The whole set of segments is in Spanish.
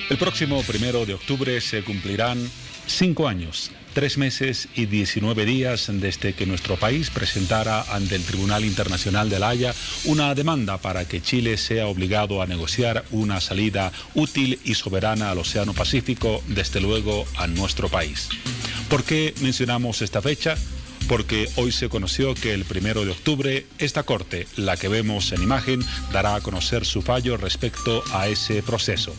El próximo 1 de octubre se cumplirán 5 años, 3 meses y 19 días desde que nuestro país presentara ante el Tribunal Internacional de La Haya una demanda para que Chile sea obligado a negociar una salida útil y soberana al Océano Pacífico, desde luego a nuestro país. ¿Por qué mencionamos esta fecha? Porque hoy se conoció que el 1 de octubre esta Corte, la que vemos en imagen, dará a conocer su fallo respecto a ese proceso.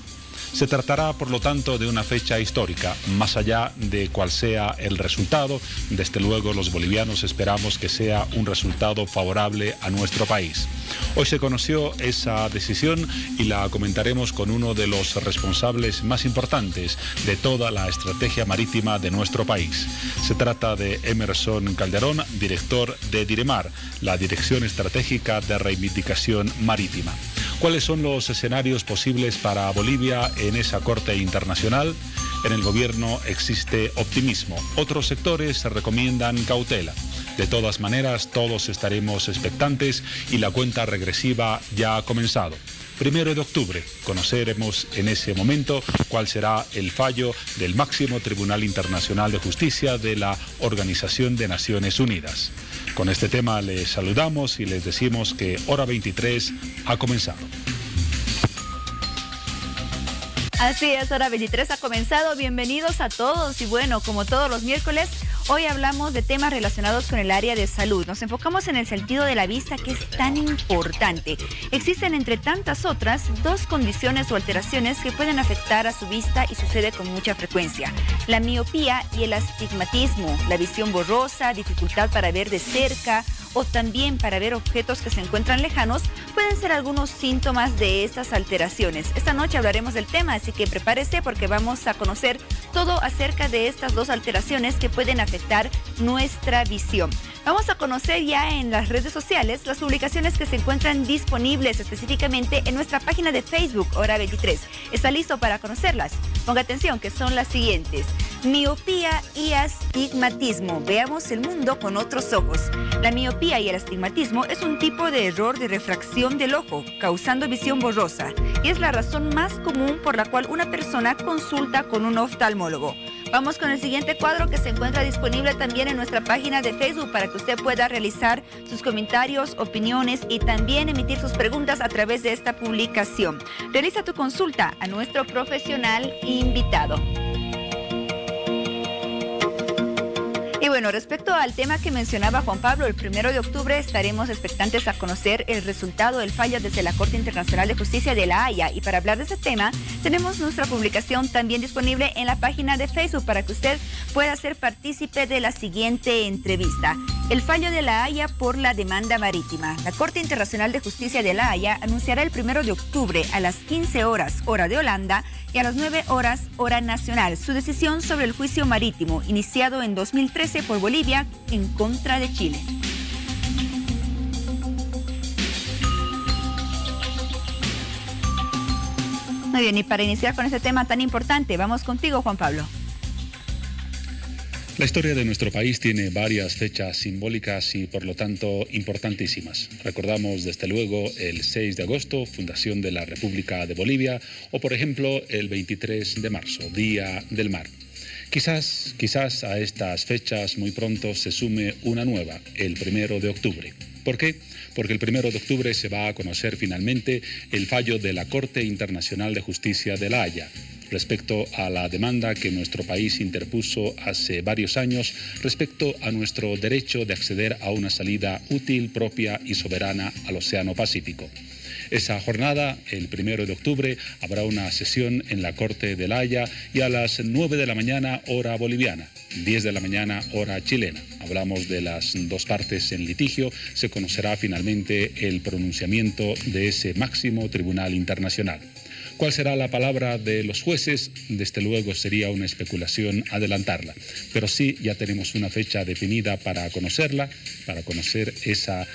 Se tratará, por lo tanto, de una fecha histórica, más allá de cuál sea el resultado. Desde luego, los bolivianos esperamos que sea un resultado favorable a nuestro país. Hoy se conoció esa decisión y la comentaremos con uno de los responsables más importantes de toda la estrategia marítima de nuestro país. Se trata de Emerson Calderón, director de Diremar, la Dirección Estratégica de Reivindicación Marítima. ¿Cuáles son los escenarios posibles para Bolivia en esa Corte Internacional? En el gobierno existe optimismo. Otros sectores recomiendan cautela. De todas maneras, todos estaremos expectantes y la cuenta regresiva ya ha comenzado. 1 de octubre, conoceremos en ese momento cuál será el fallo del máximo Tribunal Internacional de Justicia de la Organización de Naciones Unidas. Con este tema les saludamos y les decimos que Hora 23 ha comenzado. Así es, Hora 23 ha comenzado. Bienvenidos a todos y bueno, como todos los miércoles, hoy hablamos de temas relacionados con el área de salud. Nos enfocamos en el sentido de la vista, que es tan importante. Existen, entre tantas otras, 2 condiciones o alteraciones que pueden afectar a su vista y sucede con mucha frecuencia: la miopía y el astigmatismo, la visión borrosa, dificultad para ver de cerca o también para ver objetos que se encuentran lejanos, pueden ser algunos síntomas de estas alteraciones. Esta noche hablaremos del tema, así que prepárese porque vamos a conocer todo acerca de estas 2 alteraciones que pueden afectar nuestra visión. Vamos a conocer ya en las redes sociales las publicaciones que se encuentran disponibles específicamente en nuestra página de Facebook, Hora 23. ¿Está listo para conocerlas? Ponga atención, que son las siguientes: miopía y astigmatismo. Veamos el mundo con otros ojos. La miopía y el astigmatismo es un tipo de error de refracción del ojo, causando visión borrosa, y es la razón más común por la cual una persona consulta con un oftalmólogo. Vamos con el siguiente cuadro, que se encuentra disponible también en nuestra página de Facebook para que usted pueda realizar sus comentarios, opiniones y también emitir sus preguntas a través de esta publicación. Realiza tu consulta a nuestro profesional invitado. Y bueno, respecto al tema que mencionaba Juan Pablo, el 1 de octubre estaremos expectantes a conocer el resultado del fallo desde la Corte Internacional de Justicia de La Haya. Y para hablar de ese tema, tenemos nuestra publicación también disponible en la página de Facebook para que usted pueda ser partícipe de la siguiente entrevista. El fallo de La Haya por la demanda marítima. La Corte Internacional de Justicia de La Haya anunciará el 1 de octubre a las 15 horas, hora de Holanda, y a las 9 horas, hora nacional, su decisión sobre el juicio marítimo iniciado en 2013 por Bolivia en contra de Chile. Muy bien, y para iniciar con este tema tan importante, vamos contigo, Juan Pablo. La historia de nuestro país tiene varias fechas simbólicas y por lo tanto importantísimas. Recordamos desde luego el 6 de agosto, fundación de la República de Bolivia, o por ejemplo el 23 de marzo, Día del Mar. Quizás a estas fechas muy pronto se sume una nueva, el 1 de octubre. ¿Por qué? Porque el 1 de octubre se va a conocer finalmente el fallo de la Corte Internacional de Justicia de La Haya respecto a la demanda que nuestro país interpuso hace varios años respecto a nuestro derecho de acceder a una salida útil, propia y soberana al Océano Pacífico. Esa jornada, el 1 de octubre, habrá una sesión en la Corte de La Haya y a las 9 de la mañana, hora boliviana, 10 de la mañana, hora chilena. Hablamos de las 2 partes en litigio. Se conocerá finalmente el pronunciamiento de ese máximo tribunal internacional. ¿Cuál será la palabra de los jueces? Desde luego sería una especulación adelantarla, pero sí ya tenemos una fecha definida para conocerla, para conocer esa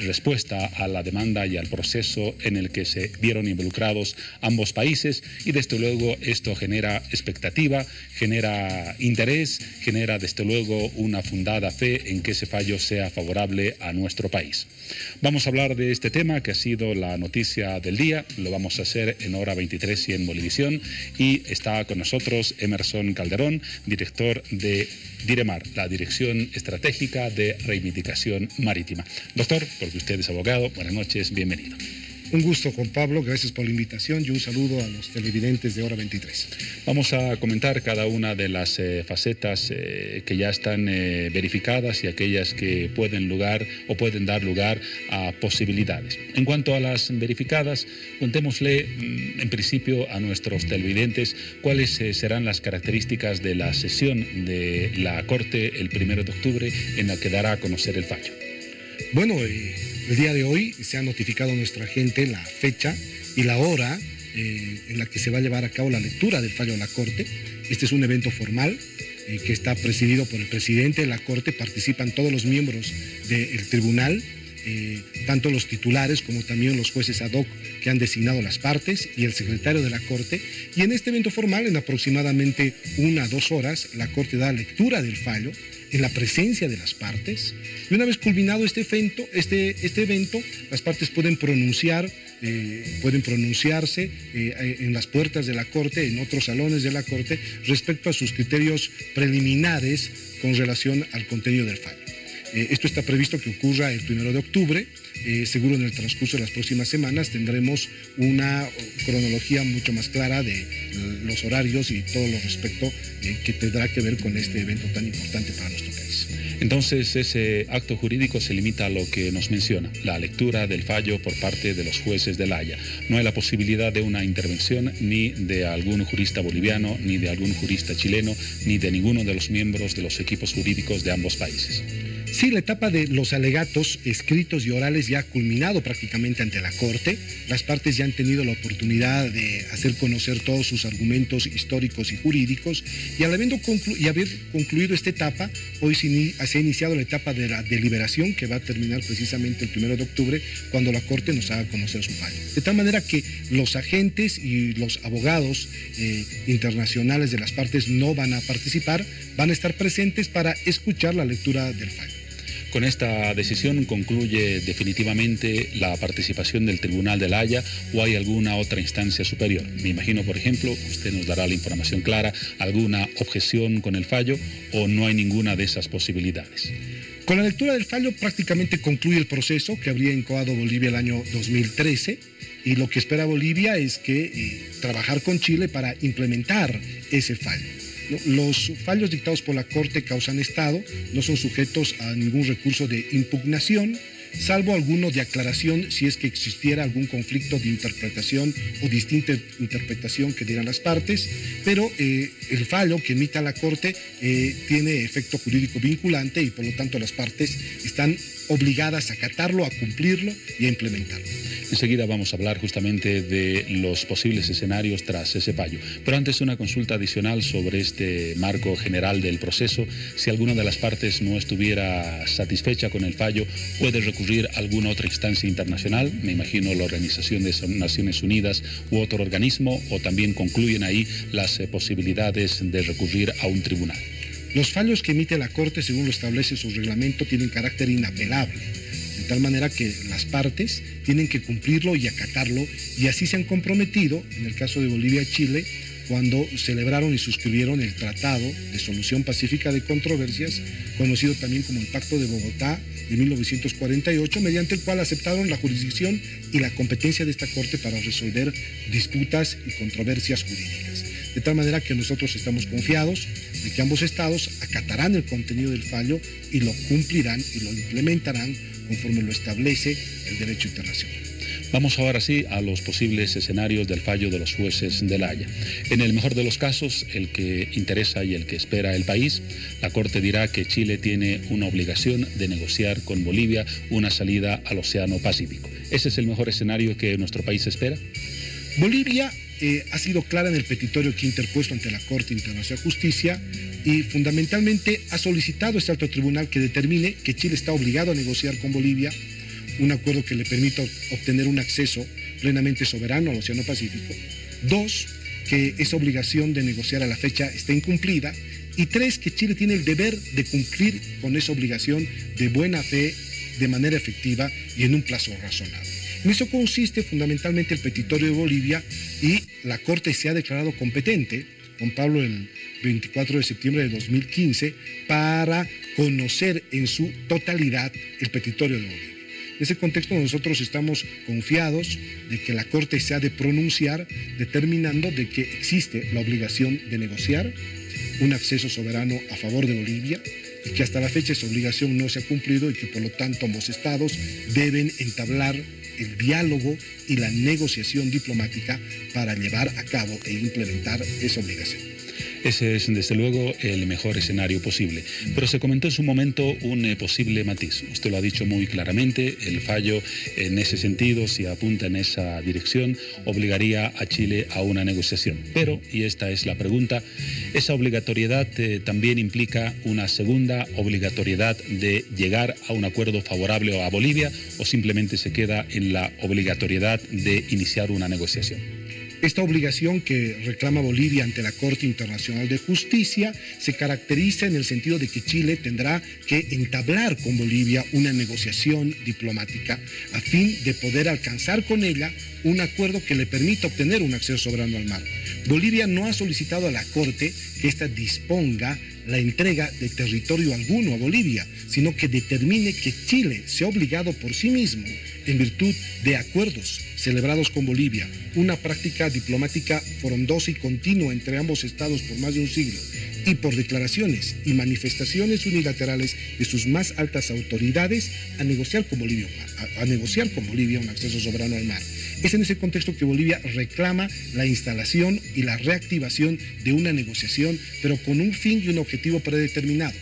respuesta a la demanda y al proceso en el que se vieron involucrados ambos países, y desde luego esto genera expectativa, genera interés, genera desde luego una fundada fe en que ese fallo sea favorable a nuestro país. Vamos a hablar de este tema que ha sido la noticia del día, lo vamos a hacer en Hora 23 23 y en Bolivisión. Y está con nosotros Emerson Calderón, director de Diremar, la Dirección Estratégica de Reivindicación Marítima. Doctor, porque usted es abogado, buenas noches, bienvenido. Un gusto, Juan Pablo, gracias por la invitación y un saludo a los televidentes de Hora 23. Vamos a comentar cada una de las facetas que ya están verificadas y aquellas que pueden dar lugar a posibilidades. En cuanto a las verificadas, contémosle en principio a nuestros televidentes cuáles serán las características de la sesión de la Corte el 1 de octubre en la que dará a conocer el fallo. Bueno, el día de hoy se ha notificado a nuestra gente la fecha y la hora en la que se va a llevar a cabo la lectura del fallo de la Corte. Este es un evento formal que está presidido por el presidente de la Corte. Participan todos los miembros del tribunal, tanto los titulares como también los jueces ad hoc que han designado las partes y el secretario de la Corte. Y en este evento formal, en aproximadamente 1 a 2 horas, la Corte da lectura del fallo en la presencia de las partes, y una vez culminado este evento, las partes pueden pronunciarse en las puertas de la Corte, en otros salones de la Corte, respecto a sus criterios preliminares con relación al contenido del fallo. Esto está previsto que ocurra el 1 de octubre. Seguro en el transcurso de las próximas semanas tendremos una cronología mucho más clara de los horarios y todo lo respecto que tendrá que ver con este evento tan importante para nuestro país. Entonces, ese acto jurídico se limita a lo que nos menciona, la lectura del fallo por parte de los jueces de La Haya. No hay la posibilidad de una intervención ni de algún jurista boliviano, ni de algún jurista chileno, ni de ninguno de los miembros de los equipos jurídicos de ambos países. Sí, la etapa de los alegatos escritos y orales ya ha culminado prácticamente ante la Corte. Las partes ya han tenido la oportunidad de hacer conocer todos sus argumentos históricos y jurídicos, y al haber concluido esta etapa, hoy se ha iniciado la etapa de la deliberación, que va a terminar precisamente el 1 de octubre, cuando la Corte nos haga conocer su fallo. De tal manera que los agentes y los abogados internacionales de las partes no van a participar, van a estar presentes para escuchar la lectura del fallo. Con esta decisión concluye definitivamente la participación del Tribunal de La Haya, o hay alguna otra instancia superior. Me imagino, por ejemplo, usted nos dará la información clara, alguna objeción con el fallo, o no hay ninguna de esas posibilidades. Con la lectura del fallo prácticamente concluye el proceso que habría incoado Bolivia el año 2013, y lo que espera Bolivia es que trabajar con Chile para implementar ese fallo. Los fallos dictados por la Corte causan estado, no son sujetos a ningún recurso de impugnación, salvo alguno de aclaración si es que existiera algún conflicto de interpretación o distinta interpretación que dieran las partes, pero el fallo que emita la Corte tiene efecto jurídico vinculante, y por lo tanto las partes están obligadas a acatarlo, a cumplirlo y a implementarlo. Enseguida vamos a hablar justamente de los posibles escenarios tras ese fallo. Pero antes, una consulta adicional sobre este marco general del proceso. Si alguna de las partes no estuviera satisfecha con el fallo, ¿puede recurrir a alguna otra instancia internacional? Me imagino la Organización de Naciones Unidas u otro organismo, o también concluyen ahí las posibilidades de recurrir a un tribunal. Los fallos que emite la Corte, según lo establece su reglamento, tienen carácter inapelable, de tal manera que las partes tienen que cumplirlo y acatarlo, y así se han comprometido, en el caso de Bolivia y Chile, cuando celebraron y suscribieron el Tratado de Solución Pacífica de Controversias, conocido también como el Pacto de Bogotá de 1948, mediante el cual aceptaron la jurisdicción y la competencia de esta Corte para resolver disputas y controversias jurídicas. De tal manera que nosotros estamos confiados de que ambos estados acatarán el contenido del fallo y lo cumplirán y lo implementarán conforme lo establece el derecho internacional. Vamos ahora sí a los posibles escenarios del fallo de los jueces de La Haya. En el mejor de los casos, el que interesa y el que espera el país, la Corte dirá que Chile tiene una obligación de negociar con Bolivia una salida al Océano Pacífico. ¿Ese es el mejor escenario que nuestro país espera? Bolivia ha sido clara en el petitorio que ha interpuesto ante la Corte Internacional de Justicia, y fundamentalmente ha solicitado a este alto tribunal que determine que Chile está obligado a negociar con Bolivia un acuerdo que le permita obtener un acceso plenamente soberano al Océano Pacífico. 2, que esa obligación de negociar a la fecha está incumplida. Y 3, que Chile tiene el deber de cumplir con esa obligación de buena fe, de manera efectiva y en un plazo razonable. En eso consiste fundamentalmente el petitorio de Bolivia, y la Corte se ha declarado competente, Juan Pablo, el 24 de septiembre de 2015, para conocer en su totalidad el petitorio de Bolivia. En ese contexto nosotros estamos confiados de que la Corte se ha de pronunciar determinando de que existe la obligación de negociar un acceso soberano a favor de Bolivia y que hasta la fecha esa obligación no se ha cumplido y que por lo tanto ambos estados deben entablar el diálogo y la negociación diplomática para llevar a cabo e implementar esa obligación. Ese es, desde luego, el mejor escenario posible. Pero se comentó en su momento un posible matiz. Usted lo ha dicho muy claramente, el fallo en ese sentido, si apunta en esa dirección, obligaría a Chile a una negociación. Pero, y esta es la pregunta, ¿esa obligatoriedad también implica una segunda obligatoriedad de llegar a un acuerdo favorable a Bolivia o simplemente se queda en la obligatoriedad de iniciar una negociación? Esta obligación que reclama Bolivia ante la Corte Internacional de Justicia se caracteriza en el sentido de que Chile tendrá que entablar con Bolivia una negociación diplomática a fin de poder alcanzar con ella un acuerdo que le permita obtener un acceso soberano al mar. Bolivia no ha solicitado a la Corte que ésta disponga la entrega de territorio alguno a Bolivia, sino que determine que Chile se ha obligado por sí mismo, en virtud de acuerdos celebrados con Bolivia, una práctica diplomática frondosa y continua entre ambos estados por más de un siglo, y por declaraciones y manifestaciones unilaterales de sus más altas autoridades a negociar con Bolivia un acceso soberano al mar. Es en ese contexto que Bolivia reclama la instalación y la reactivación de una negociación, pero con un fin y un objetivo predeterminado: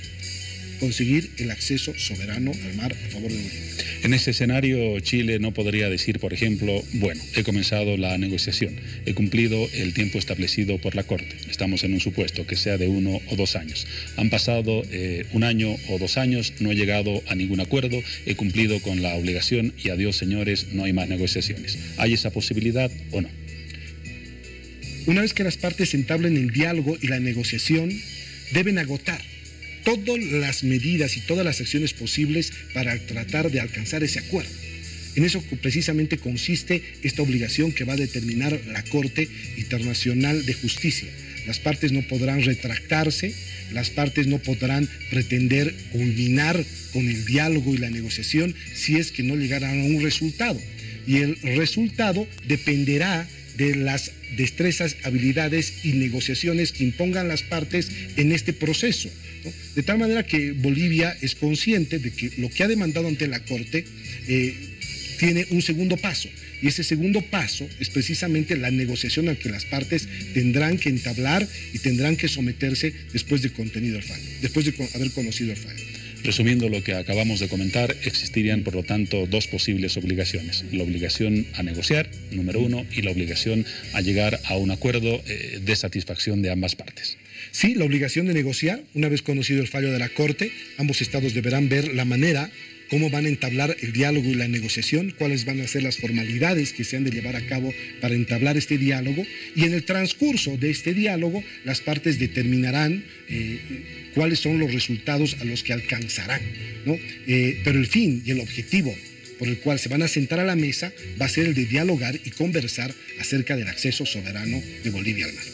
conseguir el acceso soberano al mar a favor de Bolivia. En ese escenario, Chile no podría decir, por ejemplo, bueno, he comenzado la negociación, he cumplido el tiempo establecido por la Corte. Estamos en un supuesto que sea de 1 o 2 años. Han pasado 1 año o 2 años, no he llegado a ningún acuerdo, he cumplido con la obligación y adiós, señores, no hay más negociaciones. ¿Hay esa posibilidad o no? Una vez que las partes entablen el diálogo y la negociación, deben agotar todas las medidas y todas las acciones posibles para tratar de alcanzar ese acuerdo. En eso precisamente consiste esta obligación que va a determinar la Corte Internacional de Justicia. Las partes no podrán retractarse, las partes no podrán pretender culminar con el diálogo y la negociación si es que no llegaran a un resultado. Y el resultado dependerá de las destrezas, habilidades y negociaciones que impongan las partes en este proceso, ¿no? De tal manera que Bolivia es consciente de que lo que ha demandado ante la Corte tiene un segundo paso, y ese segundo paso es precisamente la negociación a que las partes tendrán que entablar y tendrán que someterse después de haber conocido el fallo. Resumiendo lo que acabamos de comentar, existirían, por lo tanto, 2 posibles obligaciones. La obligación a negociar, número 1, y la obligación a llegar a un acuerdo de satisfacción de ambas partes. Sí, la obligación de negociar. Una vez conocido el fallo de la Corte, ambos estados deberán ver la manera cómo van a entablar el diálogo y la negociación, cuáles van a ser las formalidades que se han de llevar a cabo para entablar este diálogo, y en el transcurso de este diálogo las partes determinarán cuáles son los resultados a los que alcanzarán, ¿no? Pero el fin y el objetivo por el cual se van a sentar a la mesa va a ser el de dialogar y conversar acerca del acceso soberano de Bolivia al mar.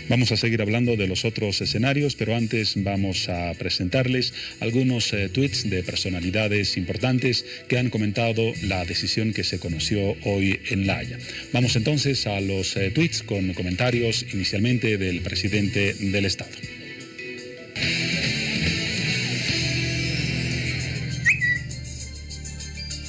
Vamos a seguir hablando de los otros escenarios, pero antes vamos a presentarles algunos tweets de personalidades importantes que han comentado la decisión que se conoció hoy en La Haya. Vamos entonces a los tweets con comentarios inicialmente del presidente del Estado.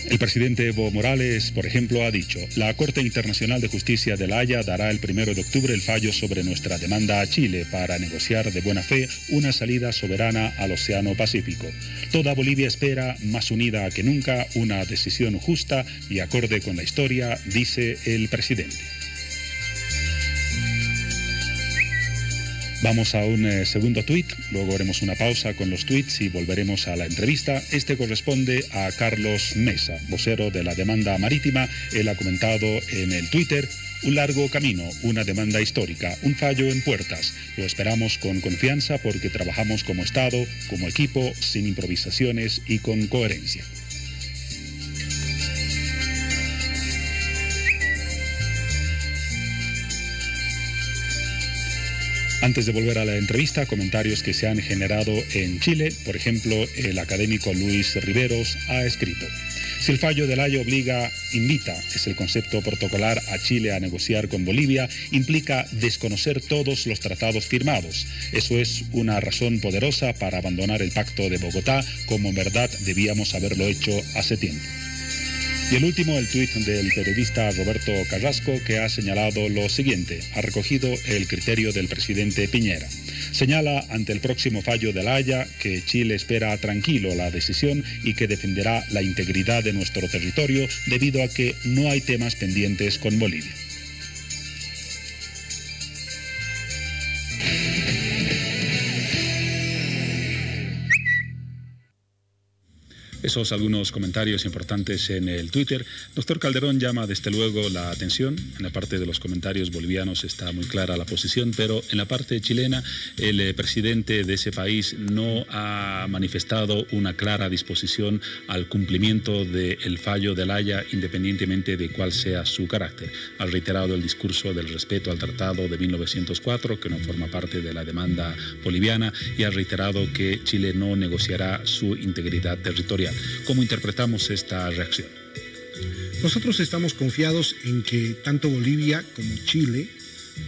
El presidente Evo Morales, por ejemplo, ha dicho: la Corte Internacional de Justicia de La Haya dará el 1 de octubre el fallo sobre nuestra demanda a Chile para negociar de buena fe una salida soberana al Océano Pacífico. Toda Bolivia espera, más unida que nunca, una decisión justa y acorde con la historia, dice el presidente. Vamos a un segundo tuit, luego haremos una pausa con los tuits y volveremos a la entrevista. Este corresponde a Carlos Mesa, vocero de la demanda marítima. Él ha comentado en el Twitter: un largo camino, una demanda histórica, un fallo en puertas. Lo esperamos con confianza porque trabajamos como Estado, como equipo, sin improvisaciones y con coherencia. Antes de volver a la entrevista, comentarios que se han generado en Chile. Por ejemplo, el académico Luis Riveros ha escrito: si el fallo de La Haya invita, es el concepto protocolar, a Chile a negociar con Bolivia, implica desconocer todos los tratados firmados. Eso es una razón poderosa para abandonar el Pacto de Bogotá, como en verdad debíamos haberlo hecho hace tiempo. Y el último, el tuit del periodista Roberto Carrasco, que ha señalado lo siguiente: ha recogido el criterio del presidente Piñera. Señala ante el próximo fallo de La Haya que Chile espera tranquilo la decisión y que defenderá la integridad de nuestro territorio debido a que no hay temas pendientes con Bolivia. Esos algunos comentarios importantes en el Twitter. Doctor Calderón llama desde luego la atención. En la parte de los comentarios bolivianos está muy clara la posición, pero en la parte chilena el presidente de ese país no ha manifestado una clara disposición al cumplimiento del fallo de La Haya, independientemente de cuál sea su carácter. Ha reiterado el discurso del respeto al Tratado de 1904, que no forma parte de la demanda boliviana, y ha reiterado que Chile no negociará su integridad territorial. ¿Cómo interpretamos esta reacción? Nosotros estamos confiados en que tanto Bolivia como Chile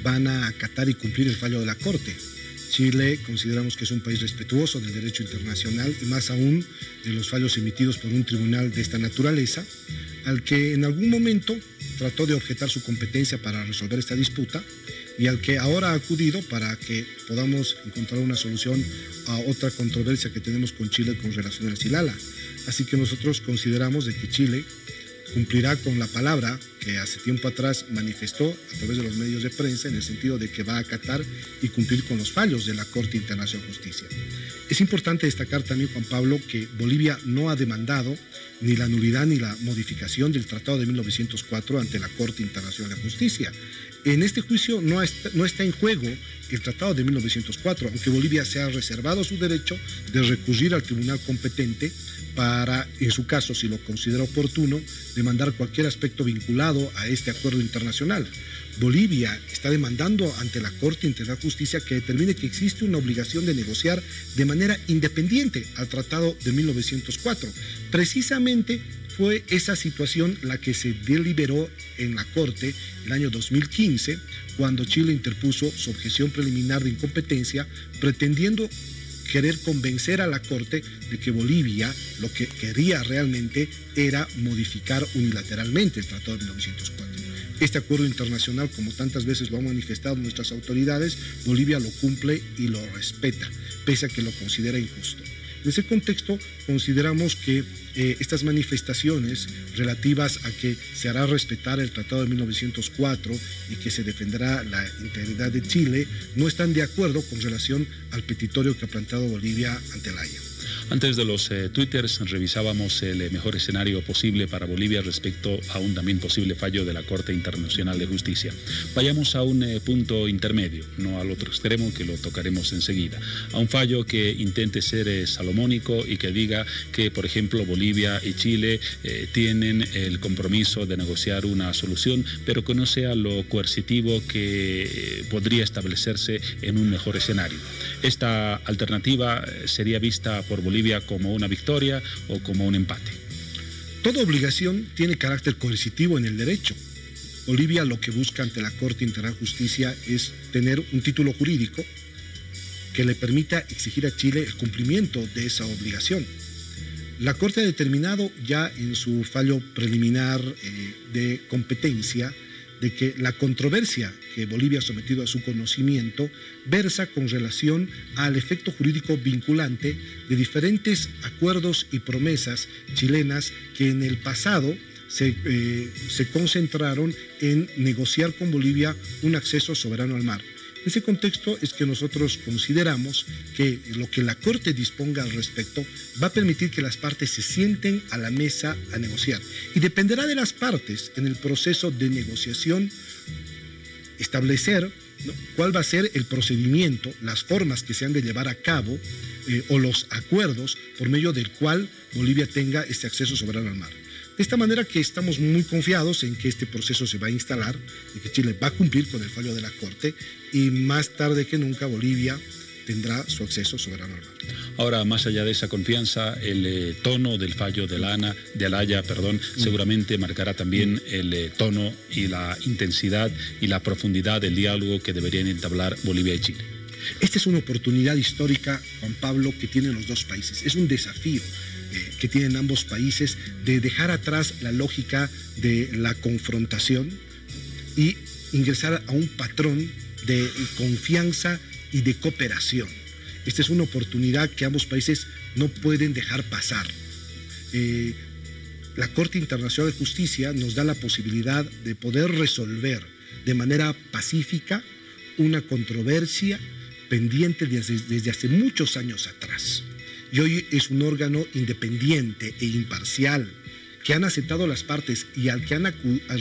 van a acatar y cumplir el fallo de la Corte. Chile consideramos que es un país respetuoso del derecho internacional y más aún de los fallos emitidos por un tribunal de esta naturaleza, al que en algún momento trató de objetar su competencia para resolver esta disputa y al que ahora ha acudido para que podamos encontrar una solución a otra controversia que tenemos con Chile con relación al Xilala. Así que nosotros consideramos de que Chile cumplirá con la palabra que hace tiempo atrás manifestó a través de los medios de prensa, en el sentido de que va a acatar y cumplir con los fallos de la Corte Internacional de Justicia. Es importante destacar también, Juan Pablo, que Bolivia no ha demandado ni la nulidad ni la modificación del Tratado de 1904 ante la Corte Internacional de Justicia. En este juicio no está en juego el Tratado de 1904, aunque Bolivia se ha reservado su derecho de recurrir al tribunal competente para, en su caso, si lo considera oportuno, demandar cualquier aspecto vinculado a este acuerdo internacional. Bolivia está demandando ante la Corte Internacional de Justicia que determine que existe una obligación de negociar de manera independiente al Tratado de 1904. Precisamente fue esa situación la que se deliberó en la Corte el año 2015, cuando Chile interpuso su objeción preliminar de incompetencia, pretendiendo querer convencer a la Corte de que Bolivia lo que quería realmente era modificar unilateralmente el Tratado de 1904. Este acuerdo internacional, como tantas veces lo han manifestado nuestras autoridades, Bolivia lo cumple y lo respeta, pese a que lo considera injusto. En ese contexto, consideramos que estas manifestaciones relativas a que se hará respetar el Tratado de 1904 y que se defenderá la integridad de Chile no están de acuerdo con relación al petitorio que ha planteado Bolivia ante La Haya. Antes de los twitters revisábamos el mejor escenario posible para Bolivia respecto a un también posible fallo de la Corte Internacional de Justicia. Vayamos a un punto intermedio, no al otro extremo que lo tocaremos enseguida, a un fallo que intente ser salomónico y que diga que, por ejemplo, Bolivia y Chile tienen el compromiso de negociar una solución, pero que no sea lo coercitivo que podría establecerse en un mejor escenario. Esta alternativa sería vista por Bolivia como una victoria o como un empate. Toda obligación tiene carácter coercitivo en el derecho. Bolivia lo que busca ante la Corte Internacional de Justicia es tener un título jurídico que le permita exigir a Chile el cumplimiento de esa obligación. La Corte ha determinado ya en su fallo preliminar de competencia de que la controversia que Bolivia ha sometido a su conocimiento versa con relación al efecto jurídico vinculante de diferentes acuerdos y promesas chilenas que en el pasado se concentraron en negociar con Bolivia un acceso soberano al mar. En ese contexto es que nosotros consideramos que lo que la Corte disponga al respecto va a permitir que las partes se sienten a la mesa a negociar. Y dependerá de las partes en el proceso de negociación establecer cuál va a ser el procedimiento, las formas que se han de llevar a cabo o los acuerdos por medio del cual Bolivia tenga este acceso soberano al mar. De esta manera que estamos muy confiados en que este proceso se va a instalar y que Chile va a cumplir con el fallo de la Corte y más tarde que nunca Bolivia tendrá su acceso soberano al mar. Ahora, más allá de esa confianza, el tono del fallo de La Haya, seguramente marcará también el tono y la intensidad y la profundidad del diálogo que deberían entablar Bolivia y Chile. Esta es una oportunidad histórica, Juan Pablo, que tienen los dos países. Es un desafío que tienen ambos países de dejar atrás la lógica de la confrontación y ingresar a un patrón de confianza y de cooperación. Esta es una oportunidad que ambos países no pueden dejar pasar. La Corte Internacional de Justicia nos da la posibilidad de poder resolver de manera pacífica una controversia pendiente desde hace muchos años atrás. Y hoy es un órgano independiente e imparcial que han aceptado las partes y al que han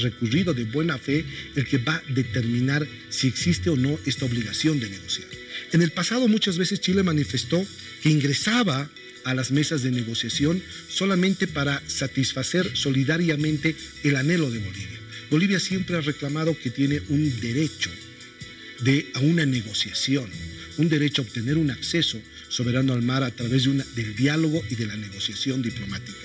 recurrido de buena fe el que va a determinar si existe o no esta obligación de negociar. En el pasado muchas veces Chile manifestó que ingresaba a las mesas de negociación solamente para satisfacer solidariamente el anhelo de Bolivia. Bolivia siempre ha reclamado que tiene un derecho a una negociación, un derecho a obtener un acceso soberano al mar a través del diálogo y de la negociación diplomática.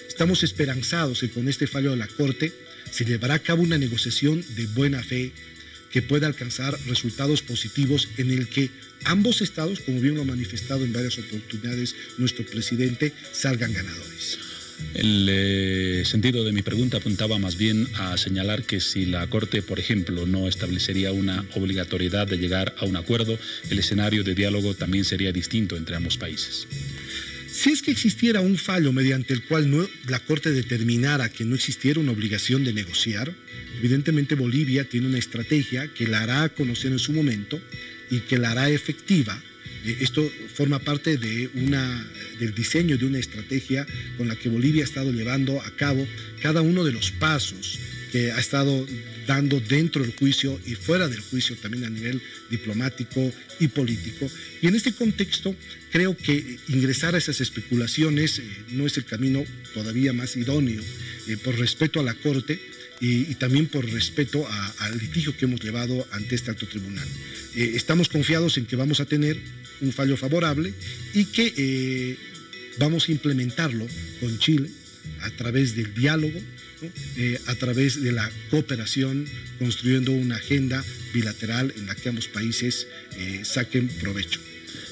Estamos esperanzados que con este fallo de la Corte se llevará a cabo una negociación de buena fe que pueda alcanzar resultados positivos en el que ambos estados, como bien lo ha manifestado en varias oportunidades nuestro presidente, salgan ganadores. El sentido de mi pregunta apuntaba más bien a señalar que si la Corte, por ejemplo, no establecería una obligatoriedad de llegar a un acuerdo, el escenario de diálogo también sería distinto entre ambos países. Si es que existiera un fallo mediante el cual la Corte determinara que no existiera una obligación de negociar, evidentemente Bolivia tiene una estrategia que la hará conocer en su momento y que la hará efectiva. Esto forma parte del diseño de una estrategia con la que Bolivia ha estado llevando a cabo cada uno de los pasos que ha estado dando dentro del juicio y fuera del juicio también a nivel diplomático y político. Y en este contexto creo que ingresar a esas especulaciones no es el camino todavía más idóneo por respeto a la Corte y también por respeto al litigio que hemos llevado ante este alto tribunal. Estamos confiados en que vamos a tener un fallo favorable y que vamos a implementarlo con Chile a través del diálogo, ¿no? A través de la cooperación, construyendo una agenda bilateral en la que ambos países saquen provecho.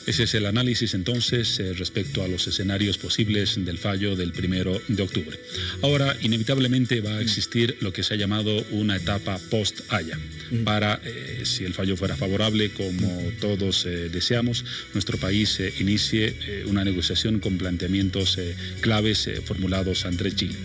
Ese es el análisis entonces respecto a los escenarios posibles del fallo del 1 de octubre. Ahora, inevitablemente va a existir lo que se ha llamado una etapa post-Haya. Para, si el fallo fuera favorable, como todos deseamos, nuestro país inicie una negociación con planteamientos claves formulados ante Chile.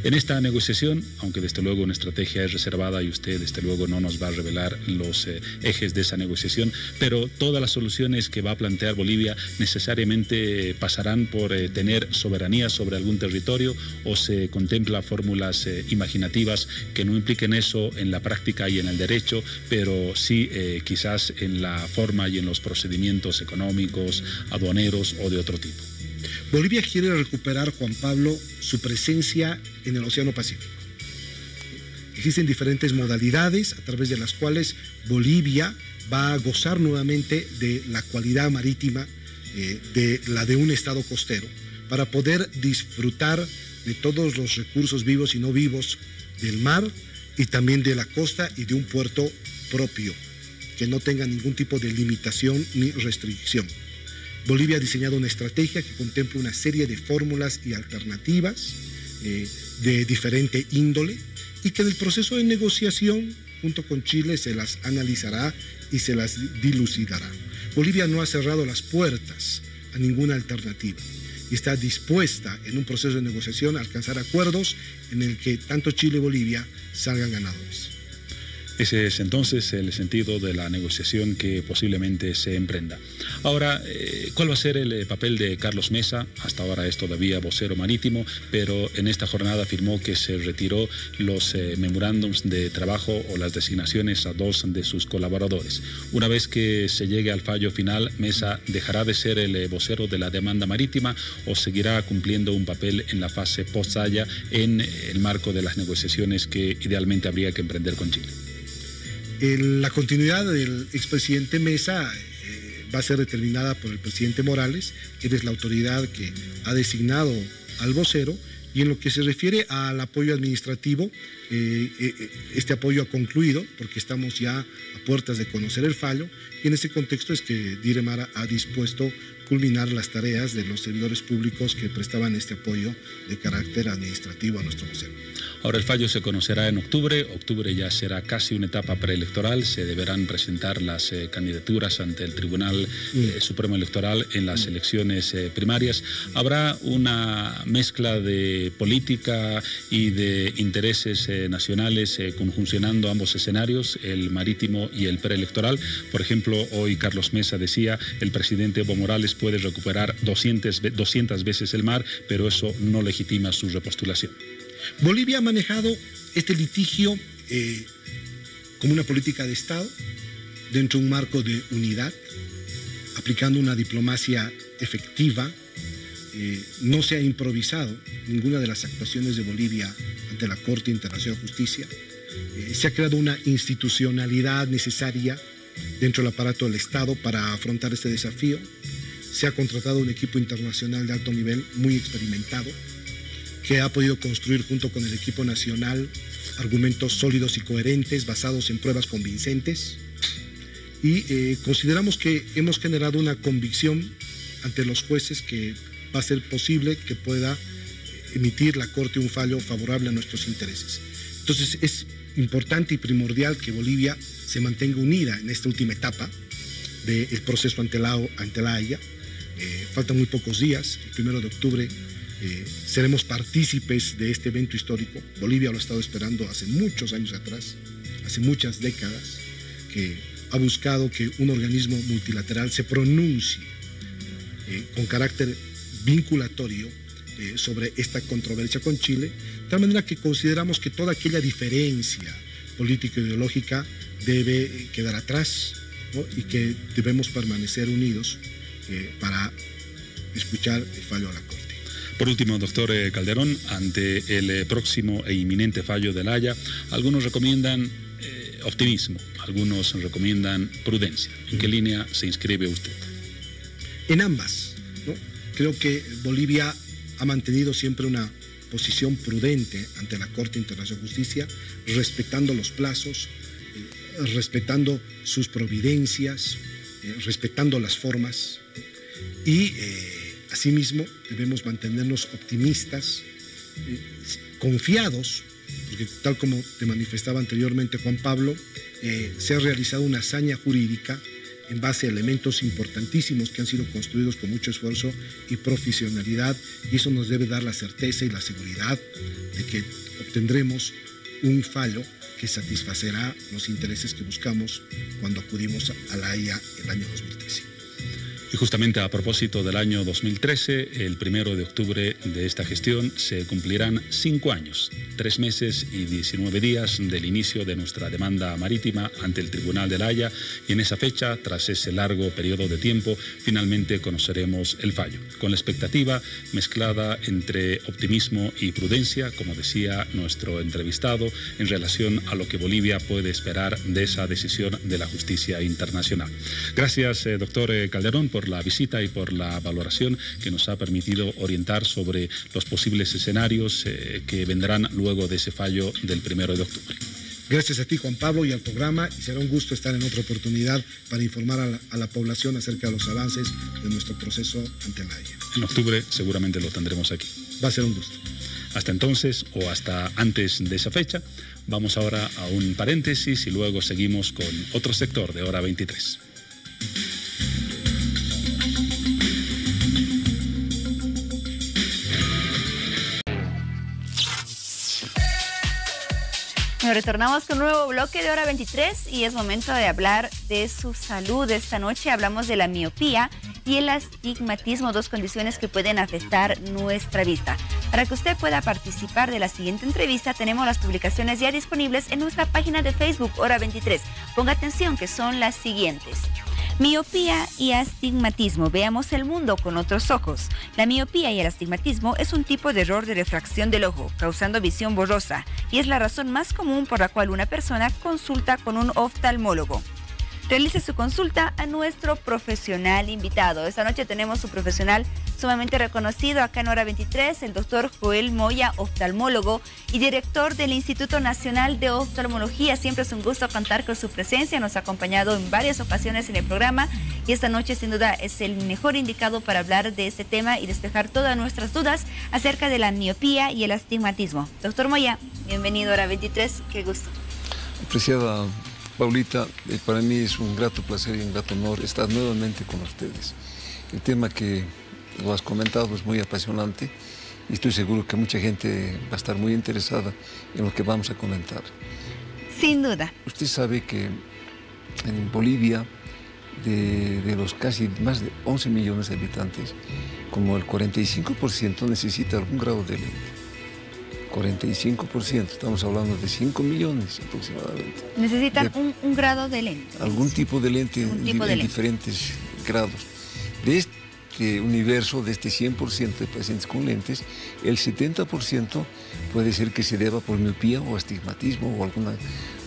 En esta negociación, aunque desde luego una estrategia es reservada y usted desde luego no nos va a revelar los ejes de esa negociación, pero todas las soluciones que va a plantear Bolivia necesariamente pasarán por tener soberanía sobre algún territorio, o se contempla fórmulas imaginativas que no impliquen eso en la práctica y en el derecho, pero sí quizás en la forma y en los procedimientos económicos, aduaneros o de otro tipo. Bolivia quiere recuperar, Juan Pablo, su presencia en el Océano Pacífico. Existen diferentes modalidades a través de las cuales Bolivia va a gozar nuevamente de la cualidad marítima de un estado costero, para poder disfrutar de todos los recursos vivos y no vivos del mar y también de la costa y de un puerto propio, que no tenga ningún tipo de limitación ni restricción. Bolivia ha diseñado una estrategia que contempla una serie de fórmulas y alternativas de diferente índole y que en el proceso de negociación junto con Chile se las analizará y se las dilucidará. Bolivia no ha cerrado las puertas a ninguna alternativa y está dispuesta en un proceso de negociación a alcanzar acuerdos en el que tanto Chile y Bolivia salgan ganadores. Ese es entonces el sentido de la negociación que posiblemente se emprenda. Ahora, ¿cuál va a ser el papel de Carlos Mesa? Hasta ahora es todavía vocero marítimo, pero en esta jornada afirmó que se retiró los memorándums de trabajo o las designaciones a 2 de sus colaboradores. Una vez que se llegue al fallo final, Mesa dejará de ser el vocero de la demanda marítima o seguirá cumpliendo un papel en la fase post-Haya en el marco de las negociaciones que idealmente habría que emprender con Chile. La continuidad del expresidente Mesa va a ser determinada por el presidente Morales, que es la autoridad que ha designado al vocero, y en lo que se refiere al apoyo administrativo, este apoyo ha concluido porque estamos ya a puertas de conocer el fallo, y en ese contexto es que Diremar ha dispuesto culminar las tareas de los servidores públicos que prestaban este apoyo de carácter administrativo a nuestro vocero. Ahora el fallo se conocerá en octubre. Octubre ya será casi una etapa preelectoral. Se deberán presentar las candidaturas ante el Tribunal Supremo Electoral en las elecciones primarias. Habrá una mezcla de política y de intereses nacionales conjuncionando ambos escenarios, el marítimo y el preelectoral. Por ejemplo, hoy Carlos Mesa decía, el presidente Evo Morales puede recuperar 200 veces el mar, pero eso no legitima su repostulación. Bolivia ha manejado este litigio como una política de Estado dentro de un marco de unidad, aplicando una diplomacia efectiva. No se ha improvisado ninguna de las actuaciones de Bolivia ante la Corte Internacional de Justicia. Se ha creado una institucionalidad necesaria dentro del aparato del Estado para afrontar este desafío. Se ha contratado un equipo internacional de alto nivel muy experimentado, que ha podido construir junto con el equipo nacional argumentos sólidos y coherentes basados en pruebas convincentes, y consideramos que hemos generado una convicción ante los jueces que va a ser posible que pueda emitir la Corte un fallo favorable a nuestros intereses. Entonces es importante y primordial que Bolivia se mantenga unida en esta última etapa del proceso ante la Haya. Faltan muy pocos días, el 1 de octubre seremos partícipes de este evento histórico. Bolivia lo ha estado esperando hace muchos años atrás, hace muchas décadas, que ha buscado que un organismo multilateral se pronuncie con carácter vinculatorio sobre esta controversia con Chile, de tal manera que consideramos que toda aquella diferencia político-ideológica debe quedar atrás, ¿no? Y que debemos permanecer unidos para escuchar el fallo a la Corte. Por último, doctor Calderón, ante el próximo e inminente fallo de la Haya, algunos recomiendan optimismo, algunos recomiendan prudencia. ¿En qué línea se inscribe usted? En ambas, ¿no? Creo que Bolivia ha mantenido siempre una posición prudente ante la Corte Internacional de Justicia, respetando los plazos, respetando sus providencias, respetando las formas, y asimismo debemos mantenernos optimistas, confiados, porque tal como te manifestaba anteriormente Juan Pablo, se ha realizado una hazaña jurídica en base a elementos importantísimos que han sido construidos con mucho esfuerzo y profesionalidad, y eso nos debe dar la certeza y la seguridad de que obtendremos un fallo que satisfacerá los intereses que buscamos cuando acudimos a la Haya el año 2013. Y justamente a propósito del año 2013, el 1 de octubre de esta gestión se cumplirán 5 años, 3 meses y 19 días del inicio de nuestra demanda marítima ante el Tribunal de la Haya, y en esa fecha, tras ese largo periodo de tiempo, finalmente conoceremos el fallo, con la expectativa mezclada entre optimismo y prudencia, como decía nuestro entrevistado, en relación a lo que Bolivia puede esperar de esa decisión de la justicia internacional. Gracias, doctor Calderón, por la visita y por la valoración que nos ha permitido orientar sobre los posibles escenarios que vendrán luego de ese fallo del 1 de octubre. Gracias a ti, Juan Pablo, y al programa, y será un gusto estar en otra oportunidad para informar a la población acerca de los avances de nuestro proceso ante la Haya. En octubre seguramente lo tendremos aquí. Va a ser un gusto. Hasta entonces, o hasta antes de esa fecha, vamos ahora a un paréntesis y luego seguimos con otro sector de Hora 23. Nos retornamos con un nuevo bloque de Hora 23 y es momento de hablar de su salud. Esta noche hablamos de la miopía y el astigmatismo, dos condiciones que pueden afectar nuestra vista. Para que usted pueda participar de la siguiente entrevista, tenemos las publicaciones ya disponibles en nuestra página de Facebook, Hora 23. Ponga atención que son las siguientes. Miopía y astigmatismo. Veamos el mundo con otros ojos. La miopía y el astigmatismo es un tipo de error de refracción del ojo, causando visión borrosa, y es la razón más común por la cual una persona consulta con un oftalmólogo. Realice su consulta a nuestro profesional invitado. Esta noche tenemos su profesional sumamente reconocido acá en Hora 23, el doctor Joel Moya, oftalmólogo y director del Instituto Nacional de Oftalmología. Siempre es un gusto contar con su presencia. Nos ha acompañado en varias ocasiones en el programa y esta noche sin duda es el mejor indicado para hablar de este tema y despejar todas nuestras dudas acerca de la miopía y el astigmatismo. Doctor Moya, bienvenido a Hora 23. Qué gusto. Apreciada Paulita, para mí es un grato placer y un grato honor estar nuevamente con ustedes. El tema que lo has comentado es muy apasionante y estoy seguro que mucha gente va a estar muy interesada en lo que vamos a comentar. Sin duda. Usted sabe que en Bolivia, de los casi más de 11 millones de habitantes, como el 45% necesita algún grado de lente. 45%, estamos hablando de 5 millones aproximadamente. Necesitan un grado de lente. Algún tipo de lente en diferentes grados. De este universo, de este 100% de pacientes con lentes, el 70% puede ser que se deba por miopía o astigmatismo o alguna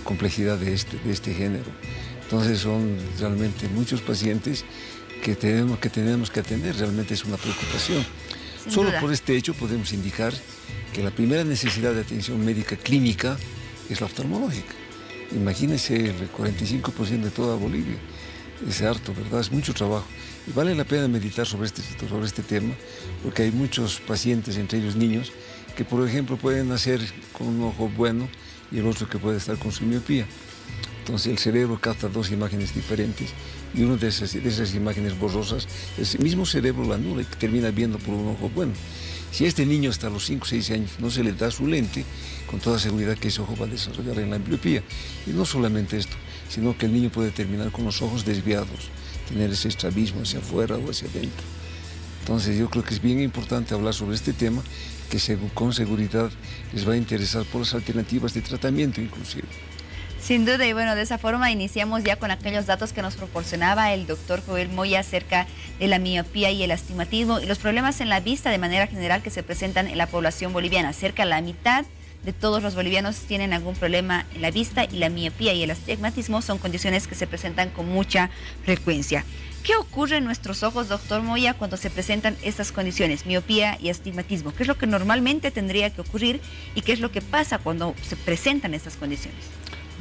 complejidad de este género. Entonces son realmente muchos pacientes que tenemos que atender, realmente es una preocupación. Solo por este hecho podemos indicar que la primera necesidad de atención médica clínica es la oftalmológica. Imagínense el 45% de toda Bolivia. Es harto, ¿verdad? Es mucho trabajo. Y vale la pena meditar sobre este tema, porque hay muchos pacientes, entre ellos niños, que por ejemplo pueden nacer con un ojo bueno y el otro que puede estar con su miopía. Entonces el cerebro capta dos imágenes diferentes y una de esas imágenes borrosas, el mismo cerebro la anula y termina viendo por un ojo bueno. Si a este niño hasta los 5 o 6 años no se le da su lente, con toda seguridad que ese ojo va a desarrollar en la miopía. Y no solamente esto, sino que el niño puede terminar con los ojos desviados, tener ese estrabismo hacia afuera o hacia adentro. Entonces yo creo que es bien importante hablar sobre este tema, que con seguridad les va a interesar por las alternativas de tratamiento inclusive. Sin duda, y bueno, de esa forma iniciamos ya con aquellos datos que nos proporcionaba el doctor Joel Moya acerca de la miopía y el astigmatismo y los problemas en la vista de manera general que se presentan en la población boliviana. Cerca de la mitad de todos los bolivianos tienen algún problema en la vista y la miopía y el astigmatismo son condiciones que se presentan con mucha frecuencia. ¿Qué ocurre en nuestros ojos, doctor Moya, cuando se presentan estas condiciones, miopía y astigmatismo? ¿Qué es lo que normalmente tendría que ocurrir y qué es lo que pasa cuando se presentan estas condiciones?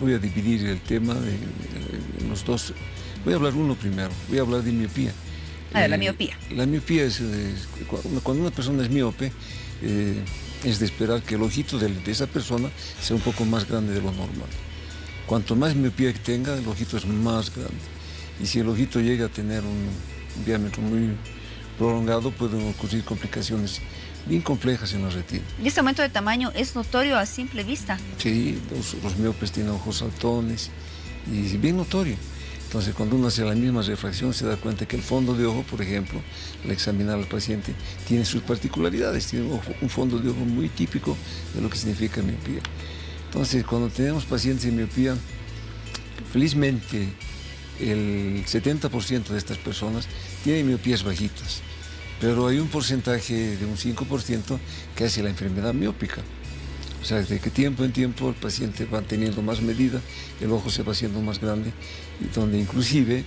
Voy a dividir el tema en los dos. Voy a hablar uno primero, voy a hablar de miopía. La miopía. La miopía es cuando una persona es miope, es de esperar que el ojito de esa persona sea un poco más grande de lo normal. Cuanto más miopía tenga, el ojito es más grande. Y si el ojito llega a tener un diámetro muy prolongado, pueden ocurrir complicaciones bien complejas en la retina. ¿Y este aumento de tamaño es notorio a simple vista? Sí, los miopes tienen ojos saltones y es bien notorio. Entonces, cuando uno hace la misma refracción, se da cuenta que el fondo de ojo, por ejemplo, al examinar al paciente, tiene sus particularidades, tiene un fondo de ojo muy típico de lo que significa miopía. Entonces, cuando tenemos pacientes de miopía, felizmente el 70% de estas personas tienen miopías bajitas. Pero hay un porcentaje de un 5% que hace la enfermedad miópica. O sea, de que tiempo en tiempo el paciente va teniendo más medida, el ojo se va haciendo más grande, y donde inclusive,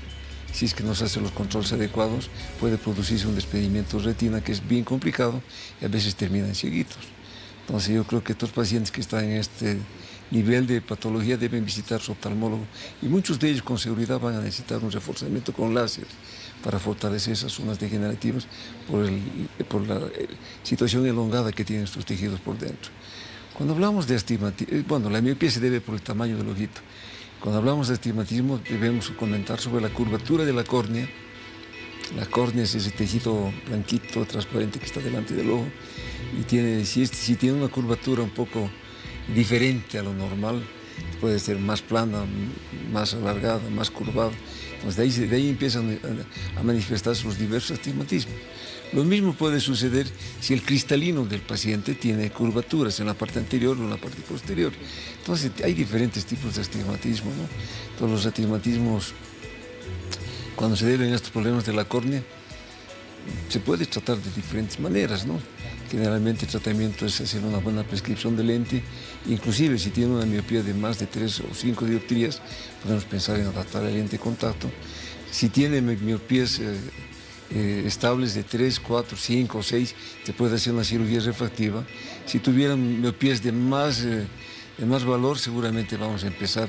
si es que no se hacen los controles adecuados, puede producirse un despedimiento de retina que es bien complicado y a veces terminan cieguitos. Entonces yo creo que estos pacientes que están en este nivel de patología deben visitar su oftalmólogo y muchos de ellos con seguridad van a necesitar un reforzamiento con láser para fortalecer esas zonas degenerativas por la situación elongada que tienen estos tejidos por dentro. Cuando hablamos de astigmatismo, bueno, la miopía se debe por el tamaño del ojito. Cuando hablamos de astigmatismo debemos comentar sobre la curvatura de la córnea. La córnea es ese tejido blanquito, transparente que está delante del ojo y si tiene una curvatura un poco diferente a lo normal, puede ser más plana, más alargada, más curvada. Entonces de ahí empiezan a manifestarse los diversos astigmatismos. Lo mismo puede suceder si el cristalino del paciente tiene curvaturas en la parte anterior o en la parte posterior. Entonces hay diferentes tipos de astigmatismo, ¿no? Todos los astigmatismos, cuando se deben a estos problemas de la córnea, se puede tratar de diferentes maneras, ¿no? Generalmente el tratamiento es hacer una buena prescripción de lente, inclusive si tiene una miopía de más de 3 o 5 dioptrías, podemos pensar en adaptar el lente de contacto. Si tiene miopías estables de 3, 4, 5 o 6, se puede hacer una cirugía refractiva. Si tuvieran miopías de más valor, seguramente vamos a empezar